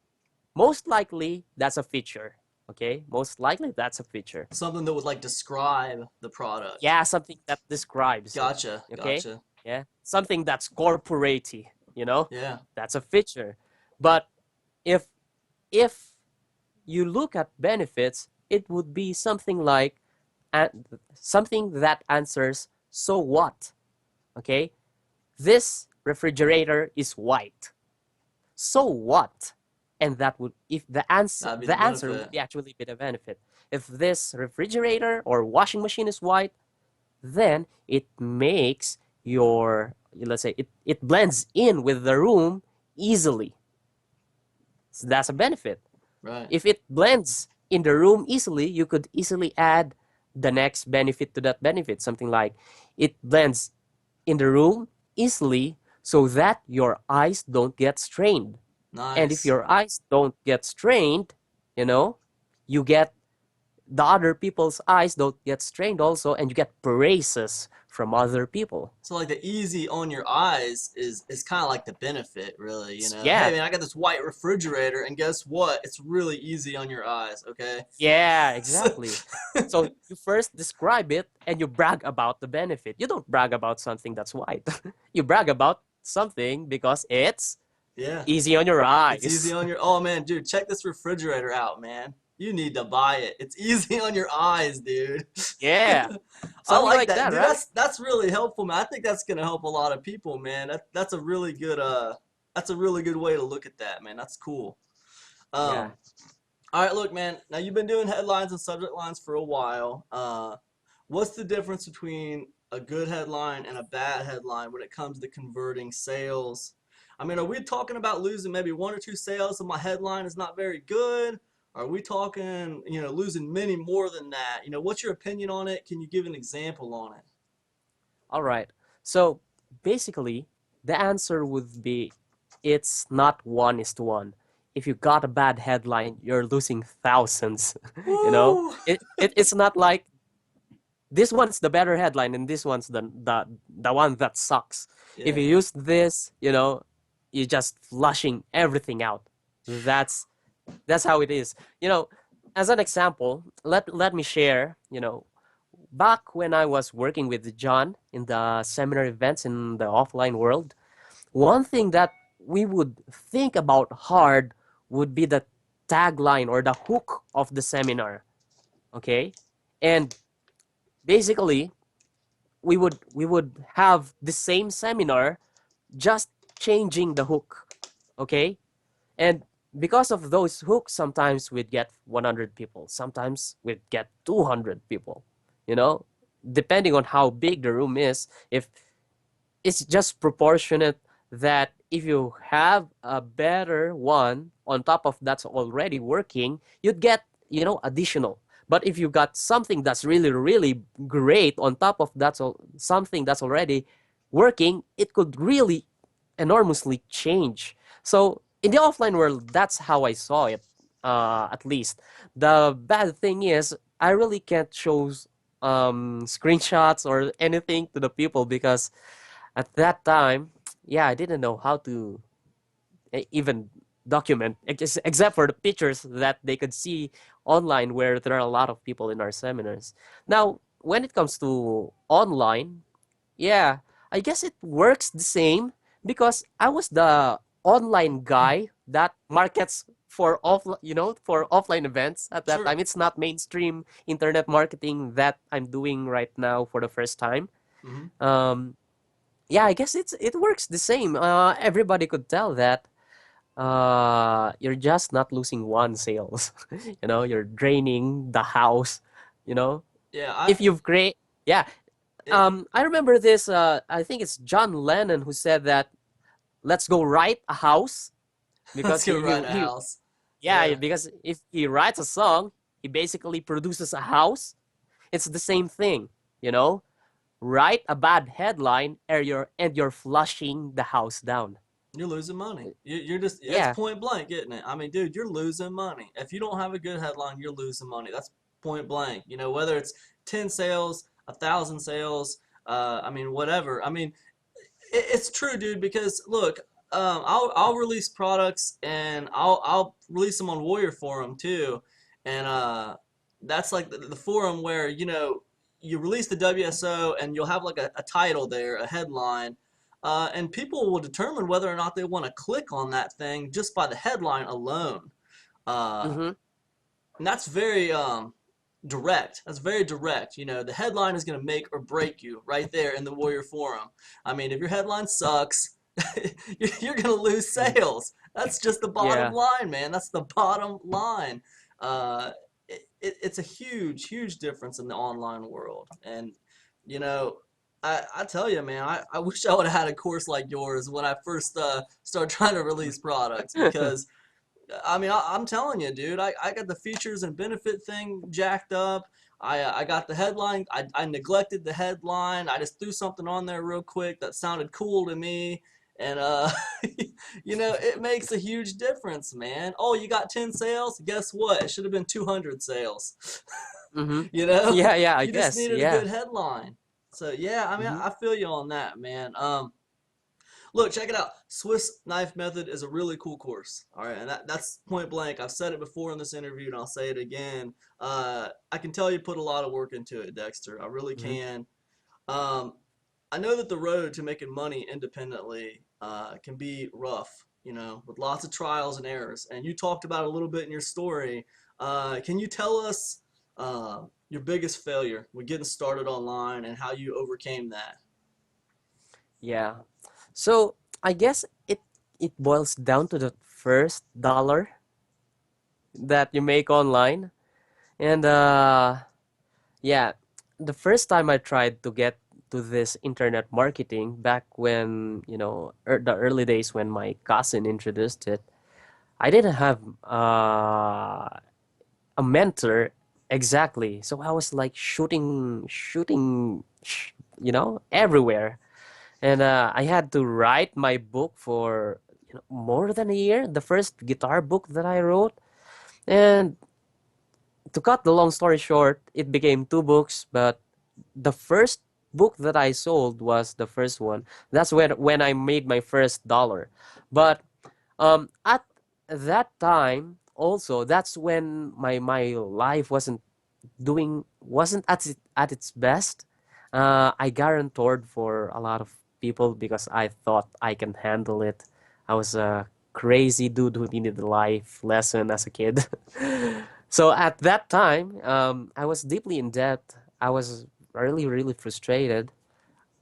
most likely that's a feature. Okay, most likely that's a feature. Something that would like describe the product. Yeah, something that describes it. Gotcha, Okay, gotcha. yeah, something that's corporate. Yeah, That's a feature. But if if you look at benefits, it would be something like uh, something that answers so what. Okay, this refrigerator is white. So what? And that would, if the answer that'd be the the answer would benefit. be actually be the benefit. If this refrigerator or washing machine is white, then it makes your, let's say, it blends in with the room easily. So that's a benefit. Right. If it blends in the room easily, you could easily add the next benefit to that benefit. Something like it blends in the room easily so that your eyes don't get strained. And if Nice. your eyes don't get strained, you know, you get the other people's eyes don't get strained also, and you get praises from other people. So like the easy on your eyes is kind of like the benefit, really. Hey Yeah, man, I got this white refrigerator, and guess what? It's really easy on your eyes. Okay. yeah, So, exactly. So you first describe it and you brag about the benefit. You don't brag about something that's white. You brag about something because it's yeah, easy on your it's easy eyes. on your. Oh man, dude, check this refrigerator out, man. You need to buy it. It's easy on your eyes, dude. Yeah, I something like like that, that, dude. right? That's really helpful, man. I think that's gonna help a lot of people, man. That's a really good that's a really good way to look at that, man. That's cool. Yeah. Um, all right, look, man. Now you've been doing headlines and subject lines for a while. What's the difference between a good headline and a bad headline when it comes to converting sales? I mean, are we talking about losing maybe one or two sales if my headline is not very good? Are we talking, losing many more than that? What's your opinion on it? Can you give an example on it? All right. So basically, the answer would be it's not one is to one. if you got a bad headline, you're losing thousands. You know, Woo! it's not like this one's the better headline and this one's the one that sucks. If you Yeah. use this, you know, you're just flushing everything out. That's that's how it is. You know, as an example, let me share, you know, back when I was working with John in the seminar events in the offline world, one thing that we would think about hard would be the tagline or the hook of the seminar. Okay? And basically, we would have the same seminar, just changing the hook. Okay? And because of those hooks, sometimes we'd get 100 people, sometimes we'd get 200 people, you know, depending on how big the room is. If it's just proportionate that if you have a better one on top of that's already working, you'd get, you know, additional. But if you got something that's really, really great on top of something that's already working, it could really enormously change. So in the offline world, that's how I saw it. At least the bad thing is I really can't show screenshots or anything to the people because at that time, yeah, I didn't know how to even document, except for the pictures that they could see online where there are a lot of people in our seminars. Now, when it comes to online, yeah, I guess it works the same because I was the online guy that markets for you know, for offline events at that Sure. time. It's not mainstream internet marketing that I'm doing right now for the first time. Hmm. Um, yeah, I guess it works the same. Everybody could tell that you're just not losing one sales. You know, you're draining the house. You know, Yeah, if you've create, yeah. it, I remember this. I think it's John Lennon who said that let's go write a house let's because go right a house. yeah, Yeah. because if he writes a song, he basically produces a house. It's the same thing. You know, write a bad headline and you're flushing the house down. You're losing money. You're just, it's Yeah. point blank, isn't it? I mean, dude, you're losing money. If you don't have a good headline, you're losing money. That's point blank. You know, whether it's 10 sales, 1,000 sales, I mean, whatever. I mean, it's true, dude, because look, I'll release products and I'll release them on Warrior Forum too. And that's like the forum where, you know, you release the WSO and you'll have like a title there, a headline. And people will determine whether or not they want to click on that thing just by the headline alone. Uh, Mm-hmm. and that's very direct. That's very direct. You know, the headline is going to make or break you right there in the Warrior Forum. I mean, if your headline sucks, you're going to lose sales. That's just the bottom Yeah. line, man. That's the bottom line. Uh, it's a huge, huge difference in the online world. And, you know, I tell you, man, I wish I would have had a course like yours when I first started trying to release products because I mean, I'm telling you, dude, I got the features and benefit thing jacked up. I got the headline. I neglected the headline. I just threw something on there real quick that sounded cool to me. And, you know, it makes a huge difference, man. Oh, you got 10 sales? Guess what? It should have been 200 sales. Mm-hmm. You know, Yeah, yeah, I you just guess. needed a Yeah. good headline. So, yeah, I mean, Mm-hmm. I feel you on that, man. Look, check it out. Swiss Knife Method is a really cool course. All right, and that's point blank. I've said it before in this interview, and I'll say it again. I can tell you put a lot of work into it, Dexter. I really Mm-hmm. can. Um, I know that the road to making money independently can be rough, you know, with lots of trials and errors. And you talked about it a little bit in your story. Can you tell us your biggest failure with getting started online and how you overcame that? Yeah. So I guess it boils down to the first dollar that you make online. And yeah, the first time I tried to get to this internet marketing back when, you know, the early days when my cousin introduced it, I didn't have a mentor exactly. So I was like shooting, you know, everywhere. And I had to write my book for more than a year, the first guitar book that I wrote. And to cut the long story short, it became two books, but the first book that I sold was the first one. That's when I made my first dollar. But at that time also, that's when my life wasn't at its best. I guaranteed for a lot of people because I thought I can handle it. I was a crazy dude who needed a life lesson as a kid. So at that time, I was deeply in debt. I was really frustrated.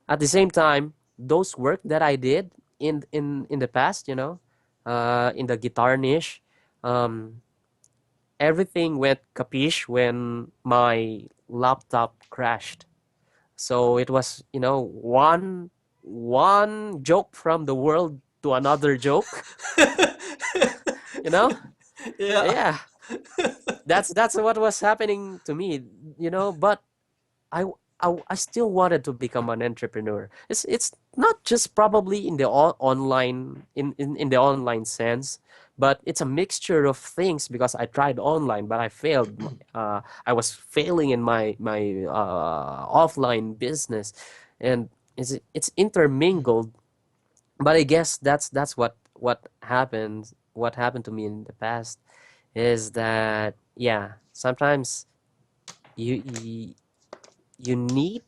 At the same time, those work that I did in the past, in the guitar niche, um, everything went capiche when my laptop crashed. So it was, one joke from the world to another joke, you know? Yeah. Yeah, that's what was happening to me, but I, I still wanted to become an entrepreneur. It's not just probably in the online in the online sense, but it's a mixture of things because I tried online, but I failed. I was failing in my offline business, and it's intermingled. But I guess that's what happened. What happened to me in the past is that yeah, sometimes you you need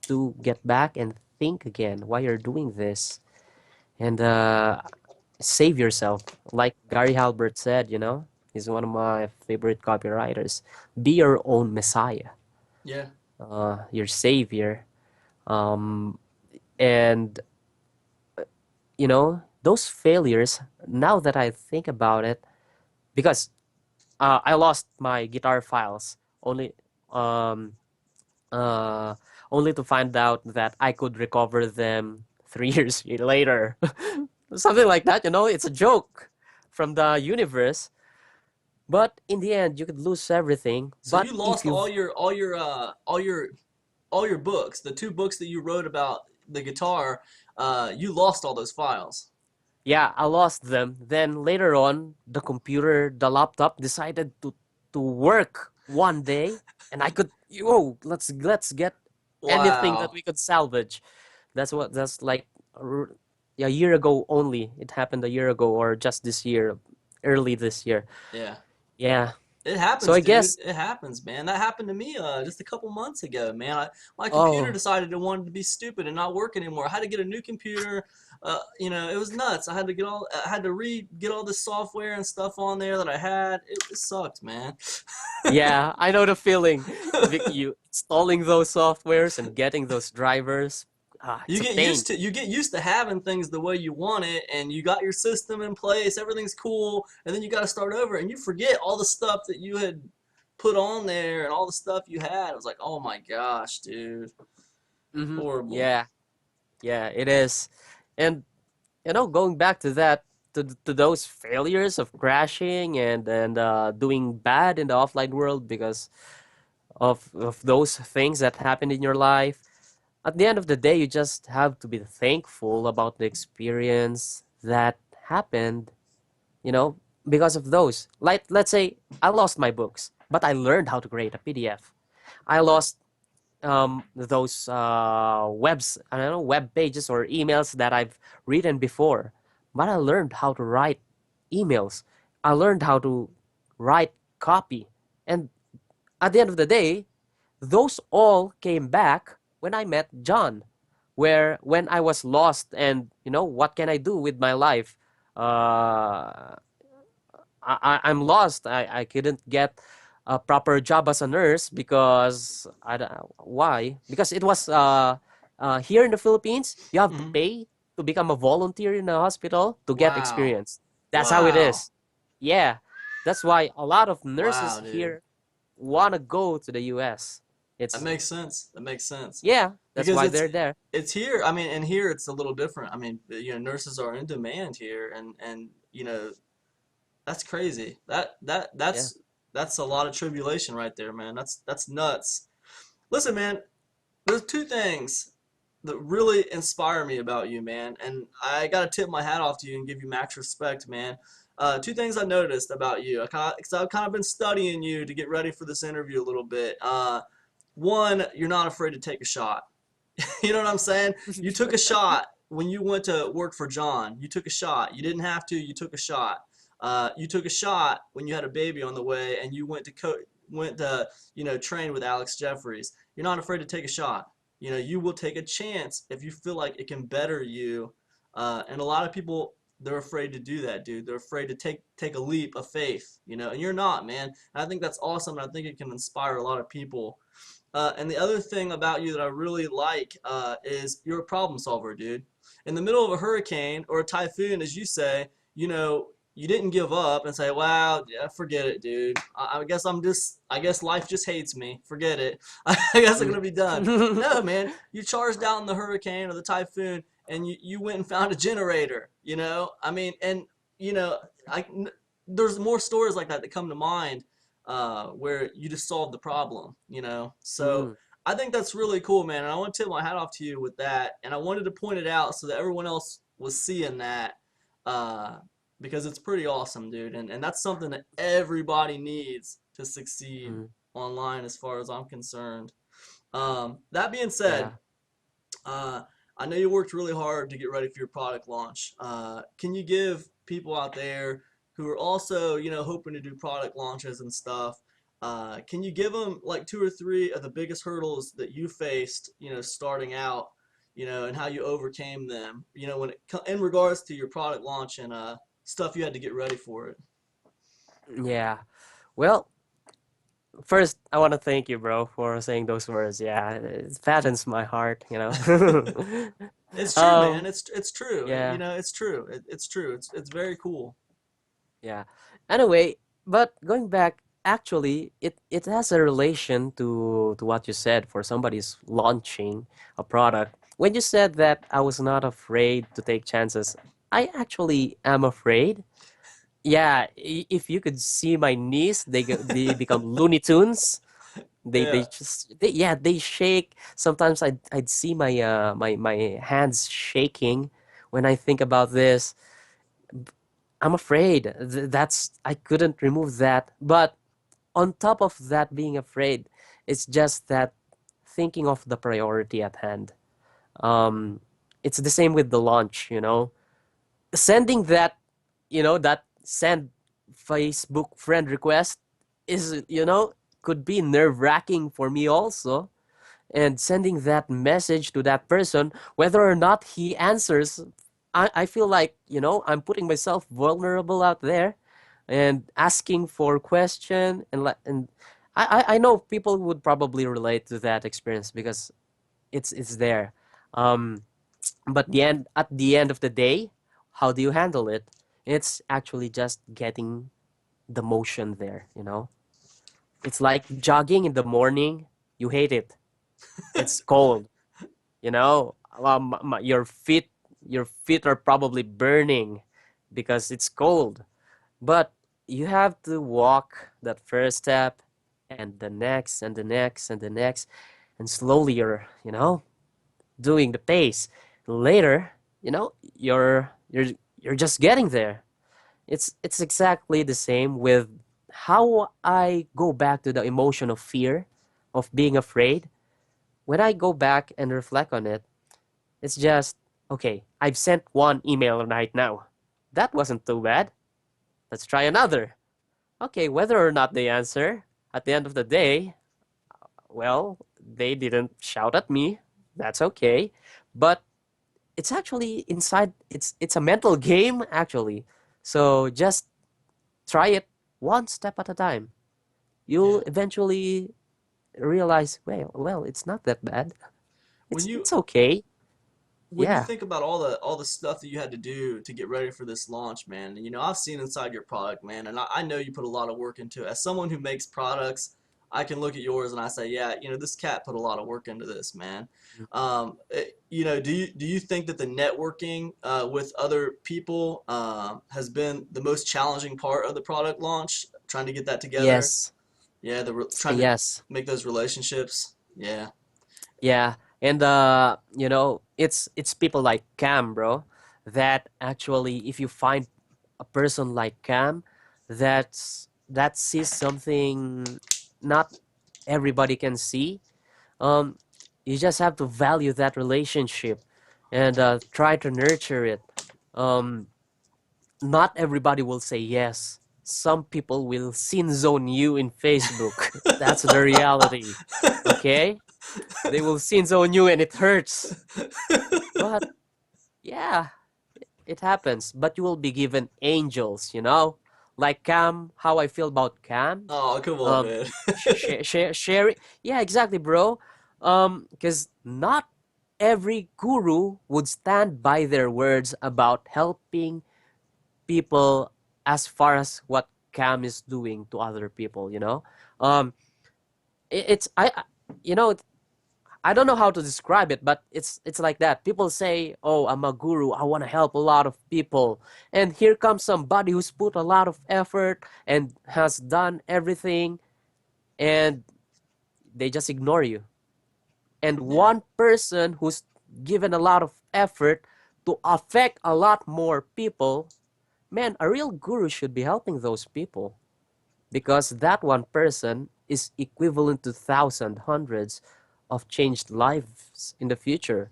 to get back and think again why you're doing this and save yourself. Like Gary Halbert said, he's one of my favorite copywriters. Be your own messiah, Yeah. your savior. Um, and, those failures, now that I think about it, because I lost my guitar files um, uh, only to find out that I could recover them 3 years later. Something like that, it's a joke from the universe. But in the end, you could lose everything. So But you if lost you've, all your books, the two books that you wrote about the guitar, you lost all those files. yeah, I lost them. Then later on, the laptop decided to work one day, and I could, let's get anything that Wow. we could salvage. That's like r- a year ago only. It happened a year ago or just this year, early this year. Yeah. Yeah. It So happens, I dude. guess, It happens, man. That happened to me just a couple months ago, man. My computer oh, decided it wanted to be stupid and not work anymore. I had to get a new computer. It was nuts. I had to get all this software and stuff on there that I had. It sucked, man. yeah, I know the feeling. You installing those softwares and getting those drivers. It's a pain. You get used to having things the way you want it, and you got your system in place, everything's cool, and then you got to start over, and you forget all the stuff that you had put on there and all the stuff you had. I was like, oh my gosh, dude, Mm-hmm. horrible. Yeah, yeah, it is. And going back to that, to those failures of crashing and doing bad in the offline world because of those things that happened in your life. At the end of the day, you just have to be thankful about the experience that happened, you know, because of those. Like, let's say I lost my books, but I learned how to create a PDF. I lost those I don't know, web pages or emails that I've written before, but I learned how to write emails. I learned how to write copy. And at the end of the day, those all came back when I met John, where when I was lost and, what can I do with my life? Uh, I'm lost. I couldn't get a proper job as a nurse because I don't, why? Because it was here in the Philippines, you have to Hmm. pay to become a volunteer in a hospital to get Wow. experience. That's how it Wow. is. Yeah, that's why a lot of nurses Wow, dude. here want to go to the U.S. That It's makes sense. That makes sense. yeah, that's Because why they're there. it's here. I mean, and here it's a little different. I mean, nurses are in demand here, and that's crazy. Yeah. That's a lot of tribulation right there, man. That's nuts. Listen, man, there's two things that really inspire me about you, man. And I gotta tip my hat off to you and give you max respect, man. Two things I noticed about you. Cause I've kind of been studying you to get ready for this interview a little bit. One, you're not afraid to take a shot. You know what I'm saying? You took a shot when you went to work for John. You took a shot. You didn't have to. You took a shot. You took a shot when you had a baby on the way, and you went to train with Alex Jeffries. You're not afraid to take a shot. You will take a chance if you feel like it can better you. And a lot of people, they're afraid to do that, dude. They're afraid to take a leap of faith. And you're not, man. And I think that's awesome. And I think it can inspire a lot of people. And the other thing about you that I really like is you're a problem solver, dude. In the middle of a hurricane or a typhoon, as you say, you didn't give up and say, "Wow, yeah, forget it, dude. I guess life just hates me. Forget it. I guess I'm gonna be done." No, man. You charged out in the hurricane or the typhoon, and you went and found a generator. I mean, and you know, I there's more stories like that come to mind where you just solve the problem, So Mm, I think that's really cool, man. And I want to tip my hat off to you with that. And I wanted to point it out so that everyone else was seeing that uh, because it's pretty awesome, dude. And that's something that everybody needs to succeed mm, online, as far as I'm concerned. That being yeah. said, uh, I know you worked really hard to get ready for your product launch. Can you give people out there who are also, hoping to do product launches and stuff, can you give them like two or three of the biggest hurdles that you faced, starting out, and how you overcame them, in regards to your product launch and stuff you had to get ready for it? Yeah. Well, first, I want to thank you, bro, for saying those words. Yeah, it fattens my heart, you know. It's true, man. um, It's true. yeah, It's true. It's true. It's very cool. yeah. Anyway, but going back, actually, it has a relation to what you said for somebody's launching a product. When you said that I was not afraid to take chances, I actually am afraid. Yeah, if you could see my knees, they become Looney Tunes. They Yeah. just yeah, they shake. Sometimes I'd see my hands shaking when I think about this. I'm afraid. That's I couldn't remove that. But on top of that being afraid, it's just that thinking of the priority at hand. Um it's the same with the launch, you know. Sending that, that send Facebook friend request is, could be nerve-wracking for me also, and sending that message to that person, whether or not he answers, I feel like, I'm putting myself vulnerable out there and asking for question and I know people would probably relate to that experience because it's there. Um, but at the end of the day, how do you handle it? It's actually just getting the motion there, you know? It's like jogging in the morning, you hate it. It's cold. Your feet are probably burning because it's cold, but you have to walk that first step and the next and the next and the next, and slowly you're doing the pace. Later, you're just getting there. It's exactly the same with how I go back to the emotion of fear, of being afraid. When I go back and reflect on it, it's just, okay, I've sent one email right now. That wasn't too bad. Let's try another. Okay, whether or not they answer, at the end of the day, well, they didn't shout at me. That's okay. But it's actually inside, it's a mental game actually. So just try it one step at a time. Yeah. You'll eventually realize, well, it's not that bad. When It's you okay. when you Yeah. think about all the stuff that you had to do to get ready for this launch, man, I've seen inside your product, man, and I know you put a lot of work into it. As someone who makes products, I can look at yours and I say, yeah, this cat put a lot of work into this, man. Do you think that the networking with other people has been the most challenging part of the product launch? Trying to get that together, Yes. yeah, trying to Yes. make those relationships, yeah. Yeah. And it's people like Cam, bro, that actually, if you find a person like Cam, that sees something not everybody can see. um you just have to value that relationship and try to nurture it. um Not everybody will say yes. Some people will sin zone you in Facebook. That's the reality. Okay? They will sin zone you and it hurts. But yeah, it happens. But you will be given angels, you know? Like Cam, how I feel about Cam. Oh, come on, Um, man. share it. Yeah, exactly, bro. Because not every guru would stand by their words about helping people as far as what Cam is doing to other people, you know? Um, it's you know, I don't know how to describe it, but it's like that. People say, "Oh, I'm a guru. I want to help a lot of people." And here comes somebody who's put a lot of effort and has done everything, and they just ignore you. And Yeah, one person who's given a lot of effort to affect a lot more people, man, a real guru should be helping those people, because that one person is equivalent to thousands, hundreds of changed lives in the future.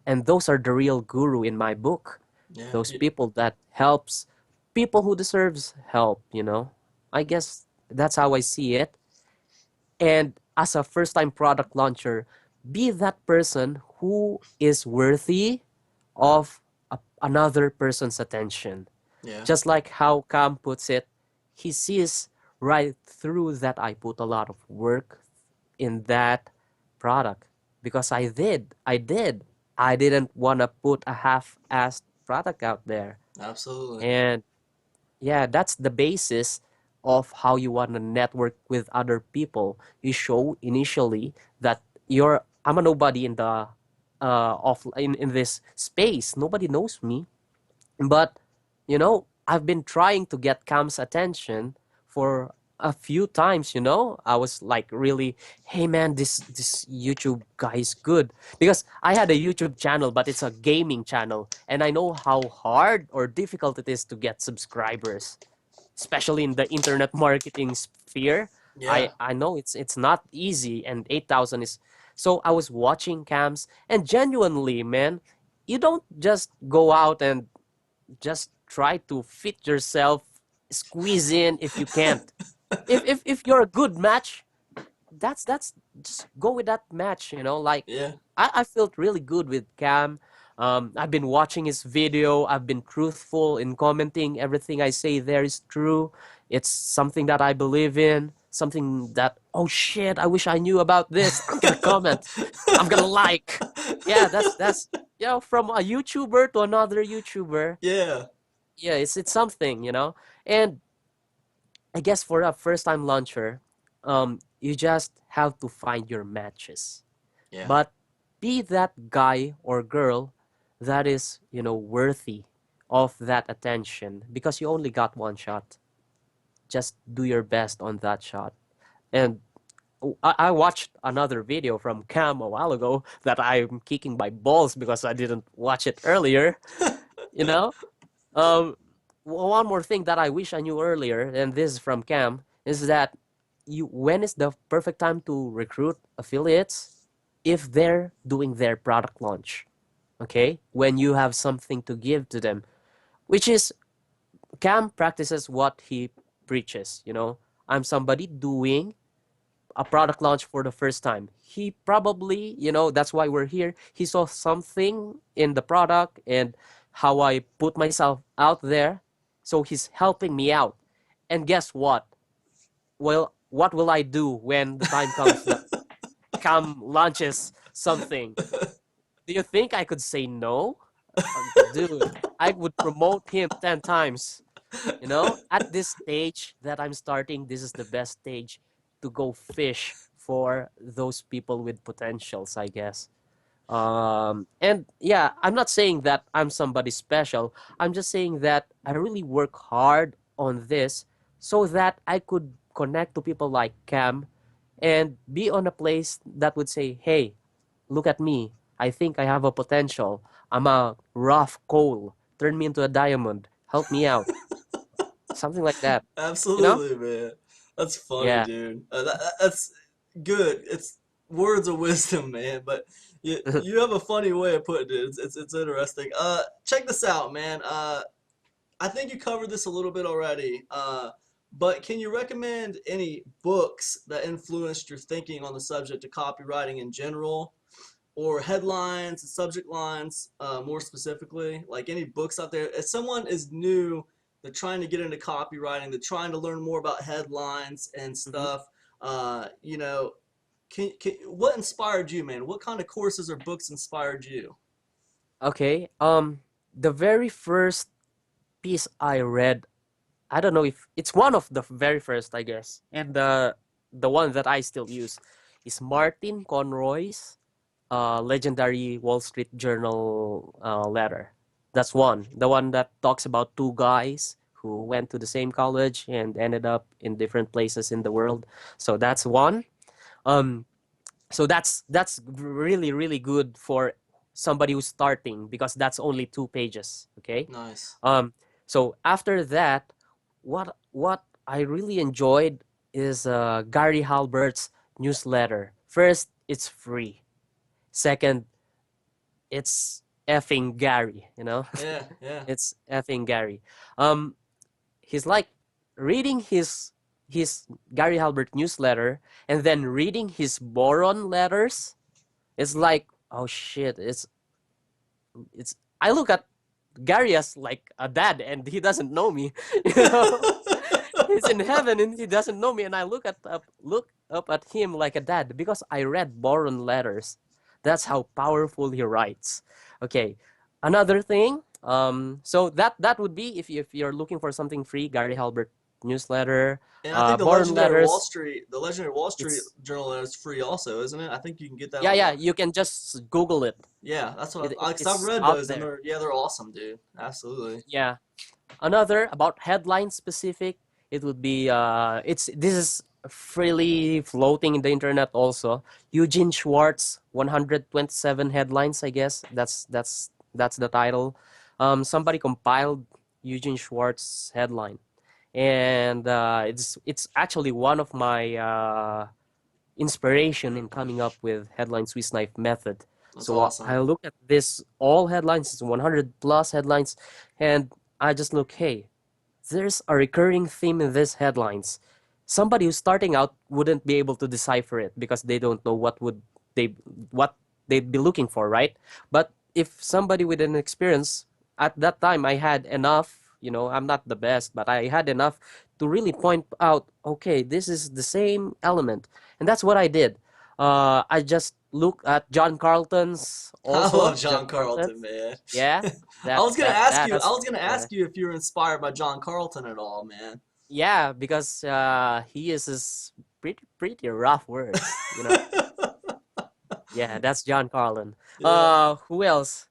And those are the real guru in my book. yeah, Those people that helps people who deserves help, you know. I guess that's how I see it. And as a first time product launcher, be that person who is worthy of another person's attention. yeah, Just like how Cam puts it, he sees right through that I put a lot of work in that product, because I didn't want to put a half-assed product out there. absolutely. And yeah, that's the basis of how you want to network with other people. You show initially that I'm a nobody in the in this space. Nobody knows me. But, I've been trying to get Cam's attention for a few times, I was like really, hey man, this YouTube guy is good. Because I had a YouTube channel, but it's a gaming channel, and I know how hard or difficult it is to get subscribers, especially in the internet marketing sphere. Yeah. I know it's not easy, and 8,000 is. So I was watching Cams, and genuinely, man, you don't just go out and just try to fit yourself, squeeze in if you can't. If you're a good match, that's just go with that match, like Yeah. I felt really good with Cam. I've been watching his video. I've been truthful in commenting. Everything I say there is true. It's something that I believe in, something that, oh shit, I wish I knew about this. I'm gonna comment, I'm gonna like. Yeah, that's from a YouTuber to another YouTuber. Yeah. Yeah, it's something, and I guess for a first time launcher, you just have to find your matches. Yeah. But be that guy or girl that is, worthy of that attention, because you only got one shot. Just do your best on that shot. And I watched another video from Cam a while ago that I'm kicking my balls because I didn't watch it earlier, you know? Um, One more thing that I wish I knew earlier, and this is from Cam, is that when is the perfect time to recruit affiliates? If they're doing their product launch, okay? When you have something to give to them, which is Cam practices what he preaches, I'm somebody doing a product launch for the first time. He probably, that's why we're here. He saw something in the product and how I put myself out there. So he's helping me out. And guess what? Well, what will I do when the time comes that Cam launches something? Do you think I could say no? Dude, I would promote him 10 times. At this stage that I'm starting, this is the best stage to go fish for those people with potentials, I guess. And yeah, I'm not saying that I'm somebody special. I'm just saying that I really work hard on this so that I could connect to people like Cam and be on a place that would say, hey, look at me. I think I have a potential. I'm a rough coal. Turn me into a diamond. Help me out. Something like that. You know? Absolutely, man. That's funny, Yeah. dude. That's good. It's words of wisdom, man. But you have a funny way of putting it. It's interesting. Check this out, man. I think you covered this a little bit already. But can you recommend any books that influenced your thinking on the subject of copywriting in general, or headlines and subject lines, more specifically? Like any books out there? If someone is new, they're trying to get into copywriting, they're trying to learn more about headlines and Hmm. stuff. You know, what inspired you, man? What kind of courses or books inspired you? Okay. The very first piece I read, I don't know if it's one of the very first, I guess, and the one that I still use is Martin Conroy's legendary Wall Street Journal letter. That's one. The one that talks about two guys who went to the same college and ended up in different places in the world. So that's one. Um, so that's really really good for somebody who's starting because that's only 2 pages. Okay. Nice. Um, so after that, what I really enjoyed is Gary Halbert's newsletter. First, it's free. Second, it's effing Gary, you know? Yeah, yeah. It's effing Gary. Um, he's like reading his Gary Halbert newsletter and then reading his boron letters. It's like, oh shit, it's I look at Gary as like a dad and he doesn't know me, you know? He's in heaven and he doesn't know me and I look up at him like a dad because I read Boron letters. That's how powerful he writes. Okay. Another thing, so that would be if you're looking for something free, Gary Halbert newsletter, And I think Boron letters. The Legendary Wall Street It's Journal is free also, isn't it? I think you can get that yeah, yeah, online. you can just Google it. Yeah, that's what cause I've It's read out those and there. they're awesome, dude. Absolutely. Yeah. Another about headline specific, it would be it's this is freely floating in the internet also. Eugene Schwartz 127 headlines, I guess. That's the title. Somebody compiled Eugene Schwartz headline. And it's actually one of my inspiration in coming up with headline Swiss knife method. That's So I awesome. look at this all headlines, it's 100 plus headlines, and I just look, hey, there's a recurring theme in these headlines. Somebody who's starting out wouldn't be able to decipher it because they don't know they what they'd be looking for, right? But if somebody with an experience at that time I had enough, I'm not the best, but I had enough to really point out, okay, this is the same element. And that's what I did. I just look at John Carlton's I love also. John John Carlton. Carlton, man. Yeah. I That was gonna that ask that you. I has was gonna ask you if you're inspired by John Carlton at all, man. yeah, because he uses pretty rough words. Yeah, that's John Carlin. Yeah, Who else?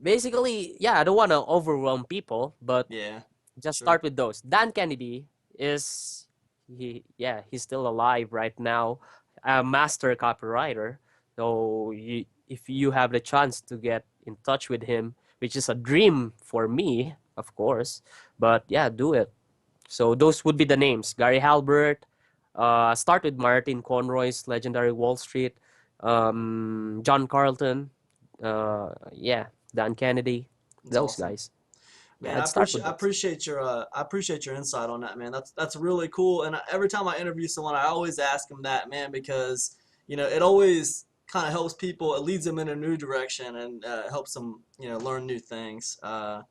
Basically, yeah, I don't want to overwhelm people, but yeah, just sure. start with those. Dan Kennedy is he's still alive right now, a master copywriter. So if you have the chance to get in touch with him, which is a dream for me, of course, but yeah, do it. So those would be the names. Gary Halbert. Start with Martin Conroy's legendary Wall Street. John Carlton. Yeah, Dan Kennedy. It's Those awesome. guys. Yeah, Man, I'd start with I those. appreciate your insight on that, man. That's really cool. And every time I interview someone, I always ask them that, man, because it always kind of helps people. It leads them in a new direction and helps them learn new things. All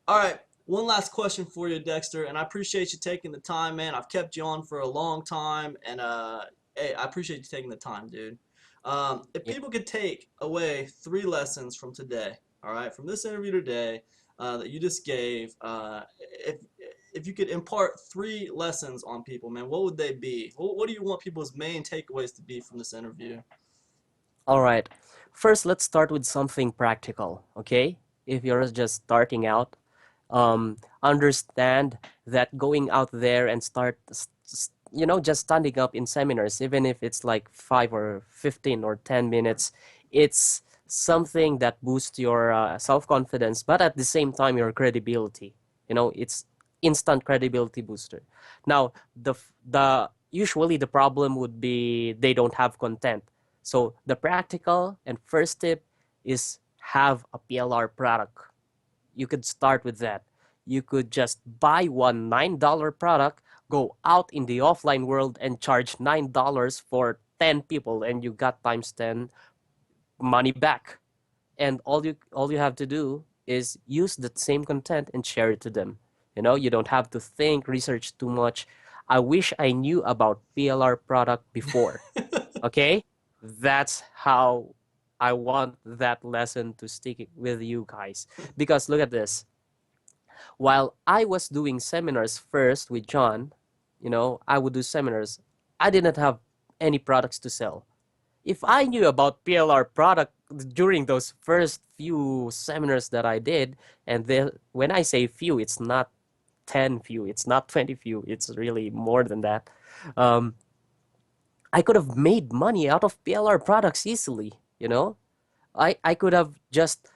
right, one last question for you, Dexter, and I appreciate you taking the time, man. I've kept you on for a long time, and hey, I appreciate you taking the time, dude. If Yeah. people could take away 3 lessons from today, all right, from this interview today that you just gave, if you could impart 3 lessons on people, man, what would they be? What do you want people's main takeaways to be from this interview? All right. First, let's start with something practical, okay? If you're just starting out, understand that going out there and just standing up in seminars, even if it's like 5 or 15 or 10 minutes, it's something that boosts your self-confidence, but at the same time, your credibility. It's instant credibility booster. Now, the usually the problem would be they don't have content. So the practical and first tip is have a PLR product. You could start with that. You could just buy one $9 product, go out in the offline world and charge $9 for 10 people, and you got times 10 money back. And all you have to do is use that same content and share it to them. You don't have to think, research too much. I wish I knew about PLR product before. Okay? That's how I want that lesson to stick with you guys. Because look at this. While I was doing seminars first with John, I would do seminars. I didn't have any products to sell. If I knew about PLR product during those first few seminars that I did, and when I say few, it's not 10 few, it's not 20 few, it's really more than that. Um, I could have made money out of PLR products easily. I could have just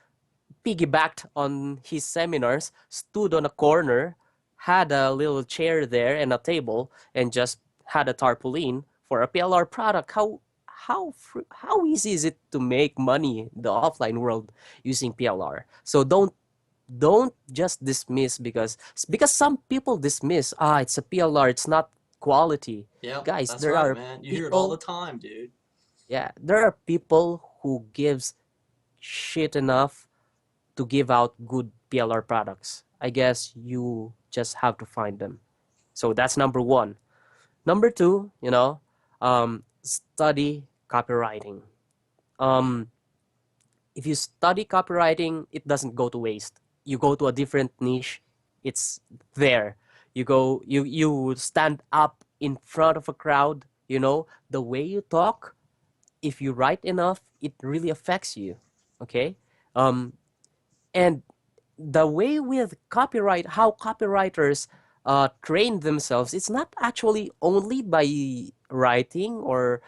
piggybacked on his seminars, stood on a corner, had a little chair there and a table, and just had a tarpaulin for a PLR product. How easy is it to make money in the offline world using PLR? So don't just dismiss because some people dismiss, it's a PLR, it's not quality. Yep, Guys, that's there right, are man. You hear it all the people, time, dude. yeah, there are people who gives shit enough to give out good PLR products. I guess you just have to find them. So that's number one. Number two, study copywriting. Um, if you study copywriting, it doesn't go to waste. You go to a different niche, it's there. You stand up in front of a crowd. The way you talk, if you write enough, it really affects you. Okay, um, and the way with copyright, how copywriters train themselves, it's not actually only by writing or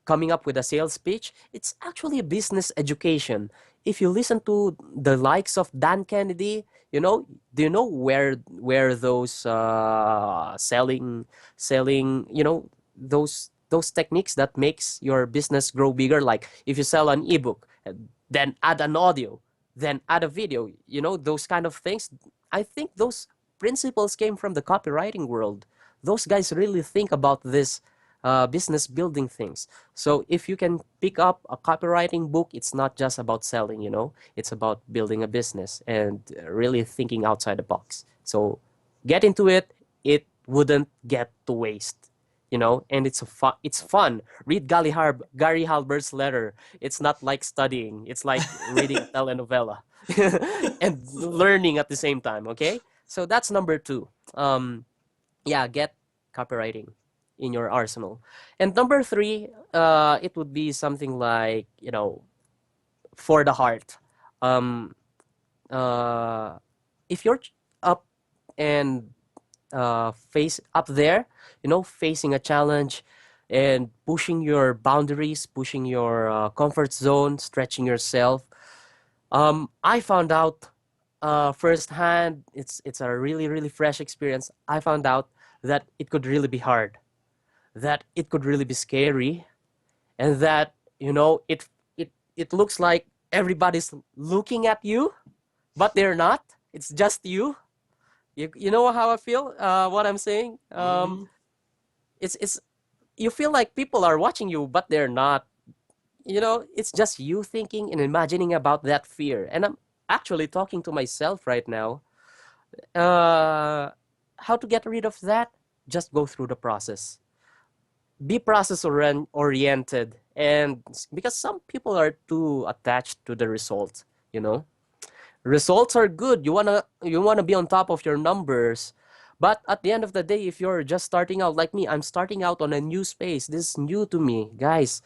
coming up with a sales pitch. It's actually a business education. If you listen to the likes of Dan Kennedy, do you know where those selling, those techniques that makes your business grow bigger? Like if you sell an ebook, then add an audio, then add a video, those kind of things. I think those principles came from the copywriting world. Those guys really think about this business building things. So if you can pick up a copywriting book, it's not just about selling, it's about building a business and really thinking outside the box. So get into it. It wouldn't get to waste. And it's fun. Read Gary Halbert's letter. It's not like studying. It's like reading a telenovela and learning at the same time. Okay, so that's number two. Yeah, get copywriting in your arsenal. And number three, it would be something like, for the heart. Um, uh, if you're up and face up there, facing a challenge and pushing your boundaries, pushing your comfort zone, stretching yourself. I found out firsthand, it's a really really fresh experience. I found out that it could really be hard, that it could really be scary, and that it looks like everybody's looking at you, but they're not. It's just you. You know how I feel. What I'm saying. Mm-hmm. It's you feel like people are watching you, but they're not. It's just you thinking and imagining about that fear. And I'm actually talking to myself right now. Uh, how to get rid of that? Just go through the process. Be oriented, and because some people are too attached to the results. Results are good. You wanna be on top of your numbers. But at the end of the day, if you're just starting out like me, I'm starting out on a new space. This is new to me, guys.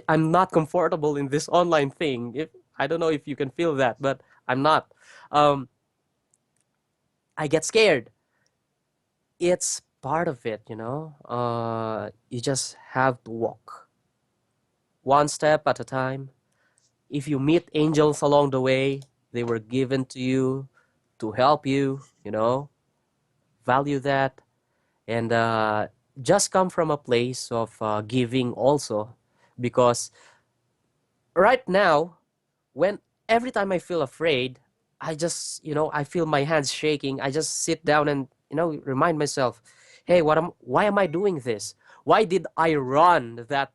I'm not comfortable in this online thing. If I don't know if you can feel that, but I'm not. Um, I get scared. It's part of it, you just have to walk one step at a time. If you meet angels along the way, they were given to you to help you, value that. And just come from a place of giving also. Because right now, when every time I feel afraid, I just, I feel my hands shaking. I just sit down and, remind myself, hey, why am I doing this? Why did I run that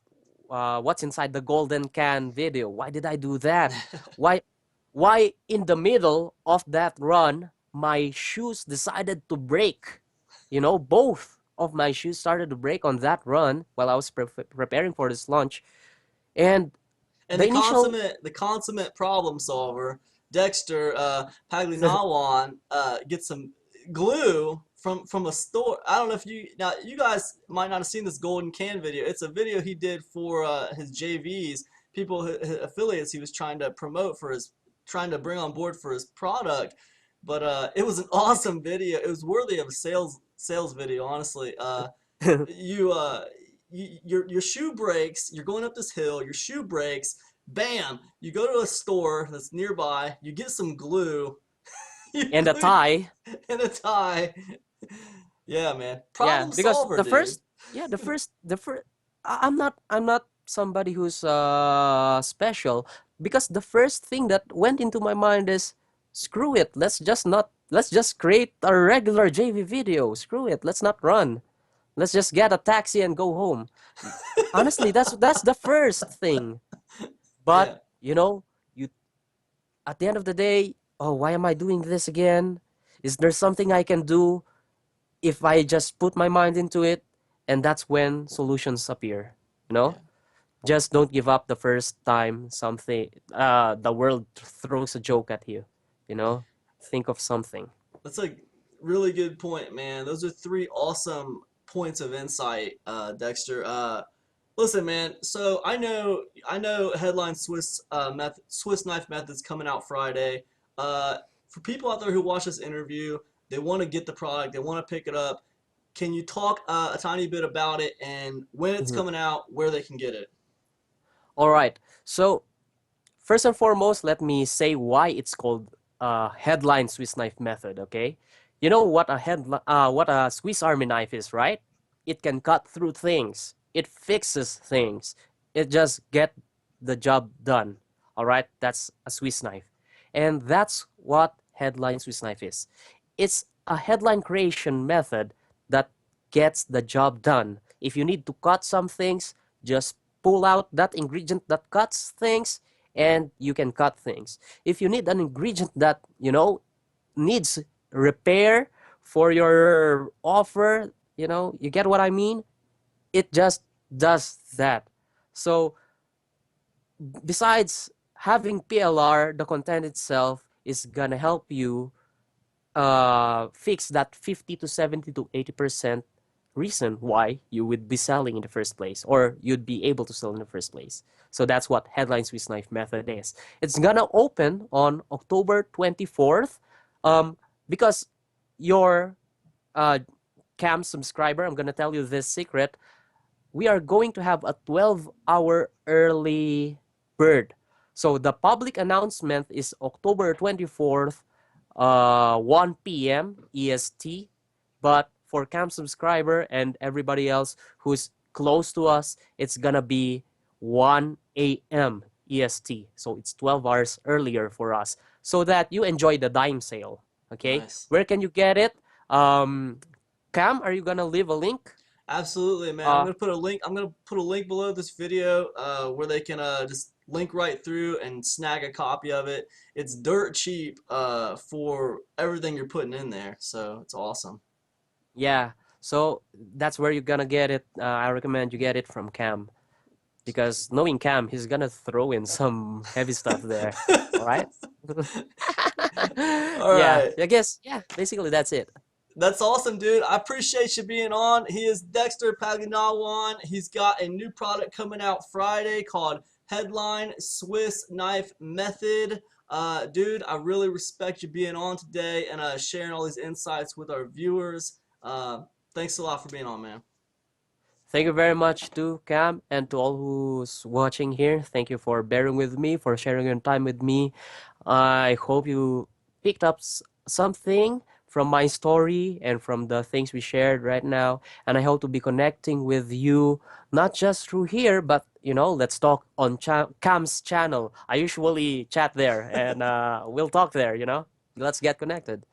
what's inside the golden can video? Why did I do that? Why, why in the middle of that run, my shoes decided to break? Both of my shoes started to break on that run while I was preparing for this launch. And And the initial the consummate problem solver, Dexter Paglinawan, gets some glue from a store. I don't know if you guys might not have seen this golden can video. It's a video he did for his JVs, people his affiliates he was trying to promote for his trying to bring on board for his product. But it was an awesome video. It was worthy of a sales video, honestly. You your shoe breaks, you're going up this hill, your shoe breaks, bam, you go to a store that's nearby, you get some glue, you and a glue tie. and a tie. Yeah, man, Yeah, problem because solver, dude. I'm not somebody who's special, because the first thing that went into my mind is, screw it, let's just create a regular JV video. Screw it, let's not run. Let's just get a taxi and go home. Honestly, that's the first thing. But, Yeah, you at the end of the day, oh, why am I doing this again? Is there something I can do if I just put my mind into it? And that's when solutions appear. You know, yeah. just don't give up the first time the world throws a joke at you. You know, think of something. That's a really good point, man. Those are three awesome points of insight, Dexter. Listen, man. So I know headline Swiss knife methods coming out Friday. For people out there who watch this interview, they want to get the product, they want to pick it up. Can you talk a tiny bit about it and when it's Mhm. coming out, where they can get it? All right. So first and foremost, let me say why it's called headline Swiss knife method. Okay, you know what a Swiss Army knife is, right? It can cut through things. It fixes things. It just get the job done. All right, that's a Swiss knife, and that's what headline Swiss knife is. It's a headline creation method that gets the job done. If you need to cut some things, just pull out that ingredient that cuts things and you can cut things. If you need an ingredient that, needs repair for your offer, you get what I mean? It just does that. So, besides having PLR, the content itself is gonna help you fix that 50 to 70 to 80% reason why you would be selling in the first place, or you'd be able to sell in the first place. So that's what headline Swiss knife method is. It's gonna open on October 24th, because your uh, cam subscriber, I'm gonna tell you this secret, we are going to have a 12-hour early bird. So the public announcement is October 24th, 1 p.m. EST. But for Cam subscriber and everybody else who's close to us, it's gonna be 1 a.m. EST. So it's 12 hours earlier for us, so that you enjoy the dime sale. Okay, Nice. where can you get it? Um, Cam, are you gonna leave a link? Absolutely, man. Uh, I'm gonna put a link below this video where they can just link right through and snag a copy of it. It's dirt cheap for everything you're putting in there, so it's awesome. Yeah, so that's where you're gonna get it. I recommend you get it from Cam, because knowing Cam, he's gonna throw in some heavy stuff there. All right? All Yeah, right. I guess, yeah, basically that's it. That's awesome, dude. I appreciate you being on. He is Dexter Paglinawan. He's got a new product coming out Friday called Headline Swiss Knife Method. Dude, I really respect you being on today and sharing all these insights with our viewers. Thanks a lot for being on, man. Thank you very much to Cam and to all who's watching here. Thank you for bearing with me, for sharing your time with me. I hope you picked up something from my story and from the things we shared right now. And I hope to be connecting with you, not just through here, but let's talk on Cam's channel. I usually chat there and we'll talk there. Let's get connected.